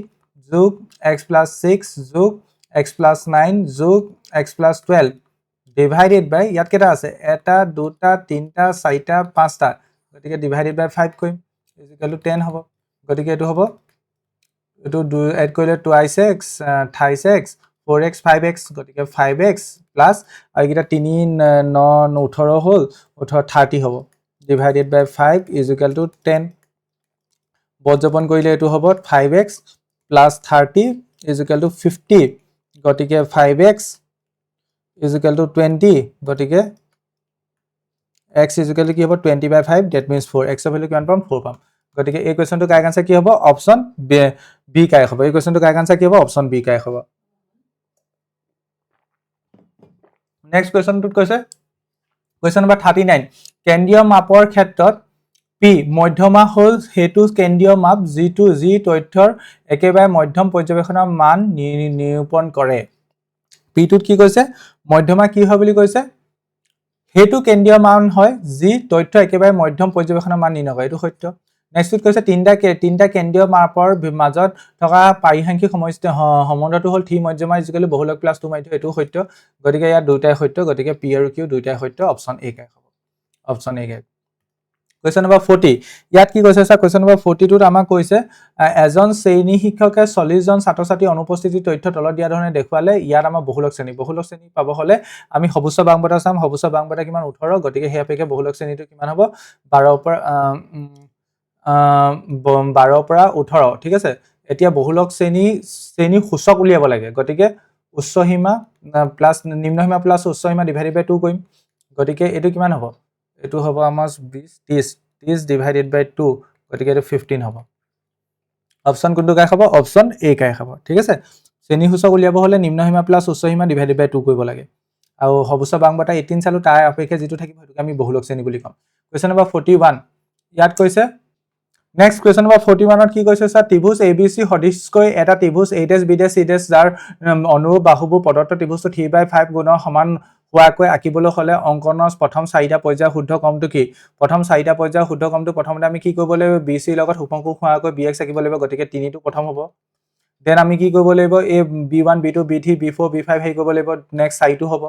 যোগ x + 6 যোগ x + 9 যোগ x + 12 divided by ইয়াত কেটা আছে এটা দুটা তিনটা চাৰিটা পাঁচটা গতিকে divided by 5 কৰিম ইকুৱেল টু 10 হ'ব গতিকে এটো হ'ব এটো এড কৰিলে 2x thrice x 4x 5x গতিকে 5x প্লাস আৰু কিটা 3 9 18 হ'ল 30 হ'ব divided by 5 ইকুৱেল টু 10 বজ্ৰপন কৰিলে এটো হ'ব 5x plus 30 is equal to 50 গতিকে 5x is equal to 20 গতিকে x ইকুৱেল কি হ'ব 20/5 দ্যাট মিন্স 4 x ৰ ভ্যালু কিমান পাম 4 পাম গতিকে এই কোৱেশ্চনটো কাৰেক্ট আনসাৰ কি হ'ব অপচন বি কাৰেক্ট হ'ব এই কোৱেশ্চনটো কাৰেক্ট আনসাৰ কি হ'ব অপচন বি কাৰেক্ট হ'ব নেক্সট কোৱেশ্চনটোত কৈছে কোৱেশ্চন নম্বৰ 39 কেন্দ্ৰীয় মাপৰ ক্ষেত্ৰত পি মধ্যমা হল হেতু কেন্দ্ৰীয় মাপ যিটো যি তথ্যৰ একেবাৰে মধ্যম পৰ্যবেক্ষণৰ মান নিৰূপণ কৰে পিটোত কি কৈছে মধ্যমা কি হয় বুলি কৈছে হেতু কেন্দ্ৰীয় মান হয় যি তথ্য একেবাৰে মধ্যম পৰ্যবেক্ষণৰ মান নিৰ্ণয় কৰে এইটো সত্য নেক্সটত কৈছে তিনটা কেন্দ্ৰীয় মাপৰ মাজত থকা পাৰিসাংখ্যিক সম্বন্ধটো হল থি মধ্যমা ইকুৱেল বহুলক প্লাস 2 মধ্য এইটো সত্য গতিকে ইয়াত দুটাই সত্য গতিকে পি আৰু কিউ দুটাই সত্য অপচন এ কাৰেক্ট হ'ব অপচন এ কাৰেক্ট Question number 40 ইয়াত কি কৈছে স্যাৰ question number 42 আমাক কৈছে এজন শ্ৰেণী শিক্ষকে 40 জন ছাত্ৰ-ছাত্ৰী অনুপস্থিতি তথ্য তলত দিয়া ধৰণে দেখুৱালে ইয়াত আমাৰ বহুলক শ্ৰেণী পাব হলে আমি সবুজ বাংবটা চাম সবুজ বাংবটা কিমান 18 গতিকে হেয়া পেকে বহুলক শ্ৰেণীটো কিমান হ'ব 12 পৰা 12 পৰা 18 ঠিক আছে এতিয়া বহুলক শ্ৰেণী সূচক উলিয়াব লাগে গতিকে উচ্চ সীমা প্লাস নিম্ন সীমা প্লাস উচ্চ সীমা ডিভাইডেড বাই 2 কৰিম গতিকে এটো কিমান হ'ব এটো হ'ব আমাৰ 30 divided by 2 গতিকে এটো 15 হ'ব অপচন কোনটো কাই হ'ব অপচন এ কাই হ'ব ঠিক আছে শ্ৰেণী সূচক উলিয়াব হলে নিম্ন সীমা প্লাস উচ্চ সীমা ডিভাইডেড বাই 2 কৰিব লাগে আৰু সবুজ বাংবটা 18 চালো তাৰ অপেক্ষা যেটো থাকিব হেতুকে আমি বহুলক শ্ৰেণী বুলি কম কোৱেশ্চন নম্বৰ 41 ইয়াত কৈছে নেক্সট কোৱেশ্চন নম্বৰ 41 ত কি কৈছে স্যাৰ ত্ৰিভুজ ABC সদৃশকৈ এটা ত্ৰিভুজ A' B' C' যাৰ অনুৰূপ বাহুবোৰ প্ৰদত্ত ত্ৰিভুজটো 3/5 গুণৰ সমান হোৱাকৈ আঁকিবলৈ হলে অংকনৰ প্ৰথম চাৰিটা পৰ্যায়ৰ শুদ্ধ ক্ৰমটো কি প্ৰথম চাৰিটা পৰ্যায়ৰ শুদ্ধ ক্ৰমটো প্ৰথমতে আমি কি কৰিব লাগিব BC লগত উপংকু হোৱাকৈ BX আঁকিব লাগিব গতিকে 3 টো প্ৰথম হ'ব দেন আমি কি কৰিব লাগিব A B1 B2 B3 B4 B5 হেই কৰিব লাগিব নেক্সট 4 টো হ'ব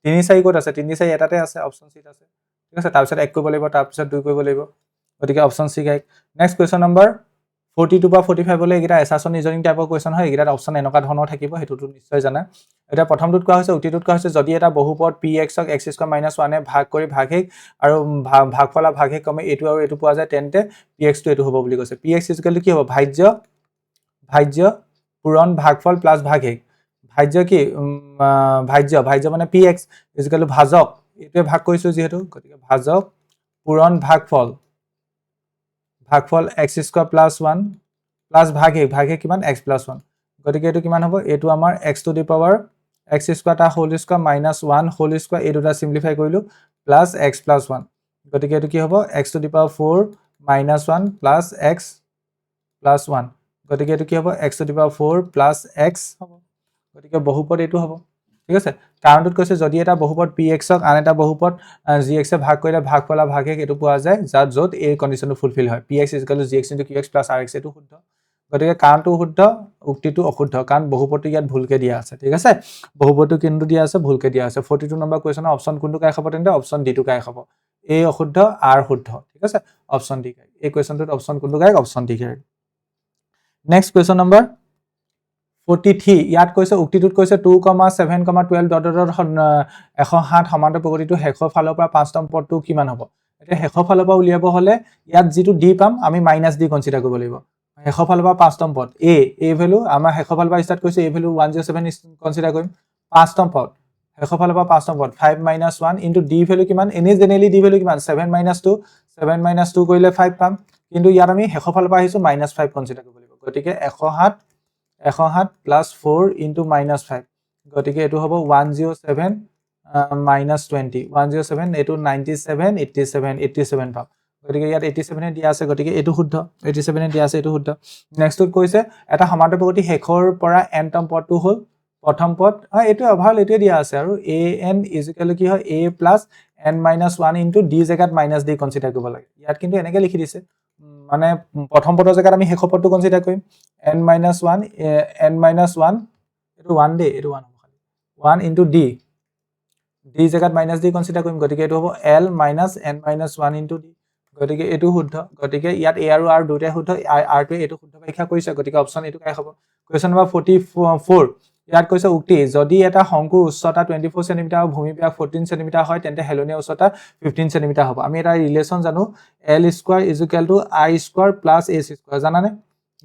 3 4 ক'ত আছে 3 4 এটাতে আছে অপচন সি আছে ঠিক আছে তাৰ পিছত 1 কৰিব লাগিব তাৰ পিছত 2 কৰিব লাগিব গতিকে অপচন সি গাইক নেক্সট কোৱেশ্চন নম্বৰ 42 বা 45 হলে এটা এছাছন ৰিজনিং টাইপৰ কোৱেশ্চন হয় এটা অপচন এনেকুৱা ধৰণৰ থাকিব হেতুটো নিশ্চয় জানা এটা প্ৰথমটোত কোৱা হৈছে উক্তিটোত কোৱা হৈছে যদি এটা বহুপদ px ক x² - 1 এ ভাগ কৰি ভাগহেক আৰু ভাগফলা ভাগহেক কমে এটো আৰু এটো পোৱা যায় তেন্তে px টো এটো হ'ব বুলি কৈছে px ইকুৱেল কি হ'ব ভাজ্য পূৰণ ভাগফল প্লাস ভাগহেক ভাজ্য কি ভাজ্য মানে px ইকুৱেল ভাজক এটোৱে ভাগ কৰিছো যেহেতু গতিকে ভাজক পূৰণ ভাগফল x² + 1 প্লাস ভাগহেক কিমান x + 1 গতিকে এটো কিমান হ'ব এটো আমাৰ x to the power x² টা হোল স্কয়াৰ - 1 হোল স্কয়াৰ এই দুটা সিম্পলিফাই কৰিলো প্লাস x + 1 গতিকে এটো কি হ'ব x to the power 4 - 1 plus x + 1 গতিকে এটো কি হ'ব x to the power 4 plus x হ'ব গতিকে বহুপদ এটো হ'ব ঠিক আছে কাৰণটোত কৈছে যদি এটা বহুপদ px ক আন এটা বহুপদ gx এ ভাগ কৰিলে ভাগফলা ভাগহেক এটো পোৱা যায় যাত যত এই কন্ডিশনটো ফুলফিল হয় px = gx * qx + rx এটো শুদ্ধ গতিকে কাৰণটো শুদ্ধ উক্তিটো অশুদ্ধ কাৰণ বহুপদটো ইয়াত ভুলকে দিয়া আছে ঠিক আছে বহুপদটো কিন্তু দিয়া আছে ভুলকে দিয়া আছে 42 নম্বৰ কোৱেশ্চনৰ অপচন কোনটো কাই হ'ব তেন্তে অপচন ডি টো কাই হ'ব এ অশুদ্ধ আৰ শুদ্ধ ঠিক আছে অপচন ডি কাই এই কোৱেশ্চনটোত অপচন কোনটো কাই অপচন ডি কাই নেক্সট কোৱেশ্চন নম্বৰ 43 ইয়াত কৈছে উক্তিটোত কৈছে 2,7,12 107 সমান্তৰ প্ৰগতিটো হেকৰ ফালৰ পৰা 5তম পদটো কিমান হ'ব এতিয়া হেকৰ ফালৰ পৰা উলিয়াব হলে ইয়াত যেটো ডি পাম আমি -d কনসিডাৰ কৰিব লাগিব হেকৰ ফালৰ পৰা 5তম পদ a ভ্যালু আমাৰ হেকৰ ফালৰ পৰা স্টাৰ্ট কৰিছে a ভ্যালু 107 কনসিডাৰ কৰিম 5তম পদ হেকৰ ফালৰ পৰা 5তম পদ 5 - 1 ইনটু d ভ্যালু কিমান এনে জেনেৰেলি d ভ্যালু কিমান 7 - 2 কৰিলে 5 পাম কিন্তু ইয়াত আমি হেকৰ ফালৰ পৰা আহিছো -5 কনসিডাৰ কৰিব লাগিব গতিকে 107 plus 4 into -5 গতিকে এটো হ'ব 107 -20 107 এটো 97 87 পাম গতিকে ইয়াত 87 এ দিয়া আছে গতিকে এটো শুদ্ধ 87 এ দিয়া আছে এটো শুদ্ধ নেক্সটত কৈছে এটা সমান্তৰ প্ৰগতি হেকৰ পৰা nতম পদটো হ'ল প্ৰথম পদ হয় এটো অভাল এটো দিয়া আছে আৰু an = কি হয় a plus n - 1 into d জাগাত -d কনসিডাৰ কৰিব লাগে ইয়াত কিন্তু এনেকে লিখি দিছে মানে প্ৰথম পদৰ জাগাত আমি হেকৰ পদটো কনসিডাৰ কৰিম n - 1 এটো 1 দে এটো 1 হ'ব খালি 1 into d জাগাত -d কনসিডাৰ কৰিম গতিকে এটো হ'ব l - n - 1 into d গতিকে এটো শুদ্ধ গতিকে ইয়াত a আৰু r দুটাই শুদ্ধ r টো এটো শুদ্ধ ব্যাখ্যা কৰিছে গতিকে অপচন এটো কাই হ'ব কোৱেশ্চন নম্বৰ 44 ইয়াত কৈছে উক্তি যদি এটা শংকুৰ উচ্চতা 24 সেমি আৰু ভূমি ব্যাস 14 সেমি হয় তেন্তে হেলনীয়া উচ্চতা 15 সেমি হ'ব আমি এটা ৰিলেচন জানো l² = i² + ac² জানানে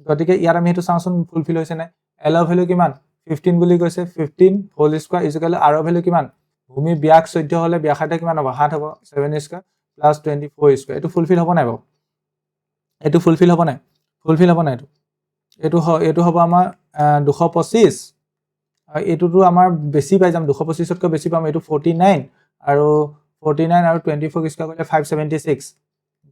গতিকে ইয়াত আমি হেতু চাওচোন ফুলফিল হৈছে নাই l ৰ ভ্যালু কিমান 15 বুলি কৈছে 15 হোল স্কয়াৰ = r ৰ ভ্যালু কিমান ভূমি ব্যাস 14 হলে ব্যাসাৰ্ধ কিমান হ'ব 7 হ'ব 7² প্লাছ 24 স্কোৱাৰ এইটো ফুলফিল হ'ব নাই বাৰু এইটো ফুলফিল হ'ব নাই এইটো হ'ব আমাৰ 225 আৰু এইটোতো আমাৰ বেছি পাই যাম 225তকৈ বেছি পাম এইটো 49 আৰু 24 স্কোৱাৰ কৰিলে 576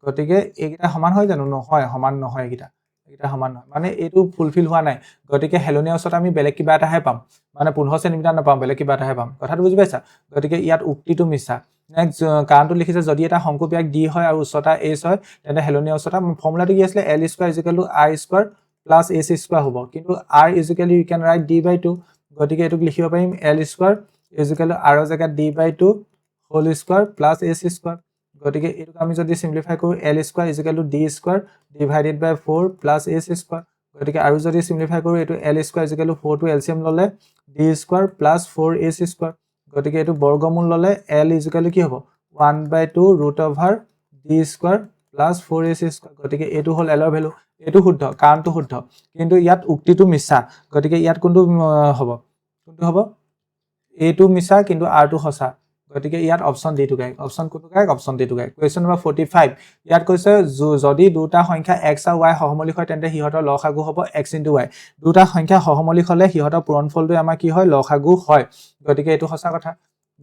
গতিকে এইকেইটা সমান হয় জানো নহয় সমান নহয় এইকেইটা সমান নহয় মানে এইটো ফুলফিল হোৱা নাই গতিকে হেলনীয়া ওচৰত আমি বেলেগ কিবা এটাহে পাম মানে 15 সেন্টিমিটাৰ নাপাম বেলেগ কিবা এটাহে পাম কথাটো বুজি পাইছা গতিকে ইয়াত উক্তিটো মিছা নেক্সট কাৰণটো লিখিছে যদি এটা শংকুব্যাগ d হয় আৰু উচ্চতা h হয় তেন্তে হেলনীয়া উচ্চতা ফৰ্মুলাটো কি আছিল l square r square plus h square হ'ব কিন্তু r U can right d/2 গতিকে এটোক লিখিব পাৰিম l স্কয়াৰ r ৰ জায়গাত d/2 whole square plus h square গতিকে এটোক আমি যদি সিম্পলিফাই কৰো l square d square divided by 4 plus h square গতিকে আৰু যদি সিম্পলিফাই কৰো এটো l স্কয়াৰ 4 টু এলসিএম ললে d square plus 4h square গতিকে এটো বৰ্গমূল ললে l কি হ'ব 1/2 root over d square plus 4h square গতিকে এটো হল l ৰ ভ্যালু এটো শুদ্ধ কাৰণটো শুদ্ধ কিন্তু ইয়াত উক্তিটো মিছা গতিকে ইয়াত কোনটো হ'ব এটো মিছা কিন্তু r টো সঁচা গতিকে ইয়াত অপচন ডি টো কাৰেক্ট অপচন কোনটো কাৰেক্ট অপচন ডি টো কাৰেক্ট কোৱেশ্চন নম্বৰ 45 ইয়াত কৈছে যদি দুটা সংখ্যা x আৰু y সহমৌলিক হয় তেন্তে হিহতৰ লসাগু হ'ব x * y দুটা সংখ্যা সহমৌলিক হলে হিহতৰ পূৰণফলটো আমাৰ কি হয় লসাগু হয় গতিকে এটো সঁচা কথা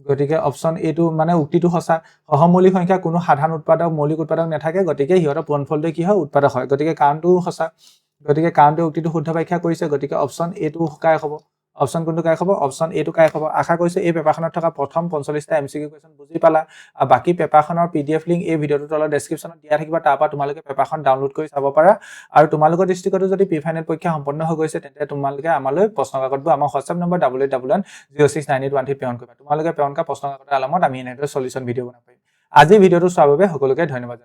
গতিকে অপচন এ টো মানে উক্তিটো সঁচা সহমৌলিক সংখ্যা কোনো সাধাৰণ উৎপাদক মৌলিক উৎপাদক নাথাকে গতিকে হিহতৰ পূৰণফলটো কি হয় উৎপাদক হয় গতিকে কাৰণটো সঁচা গতিকে কাৰণটো উক্তিটো শুদ্ধ ব্যাখ্যা কৰিছে গতিকে অপচন এ টো কাৰেক্ট হ'ব অপচন কোনটো কাৰেক্ট হ'ব অপচন এ টো কাৰেক্ট হ'ব আশা কৰিছো এই পেপাৰখনত থকা প্ৰথম 45টা এমসিকিউ কোৱেশ্চন বুজি পালা আৰু বাকি পেপাৰখনৰ পিডিএফ লিংক এই ভিডিওটোৰ তলত ডেসক্ৰিপচনত দিয়া থাকিব তাৰ পৰা তোমালোকে পেপাৰখন ডাউনলোড কৰি চাব পাৰা আৰু তোমালোকৰ ডিস্ট্ৰিক্টতো যদি প্ৰি ফাইনেল পৰীক্ষা সম্পন্ন হৈ গৈছে তেন্তে তোমালোকে আমালৈ প্ৰশ্ন কাকতবোৰ আমাৰ WhatsApp নম্বৰ 8811069813 প্ৰেৰণ কৰিবা তোমালোকে প্ৰেৰণ কৰা প্ৰশ্ন কাকতৰ আলমত আমি এনেদৰে সলিউশন ভিডিও বনাব পাৰিম আজি ভিডিওটো চোৱাৰ বাবে সকলোকে ধন্যবাদ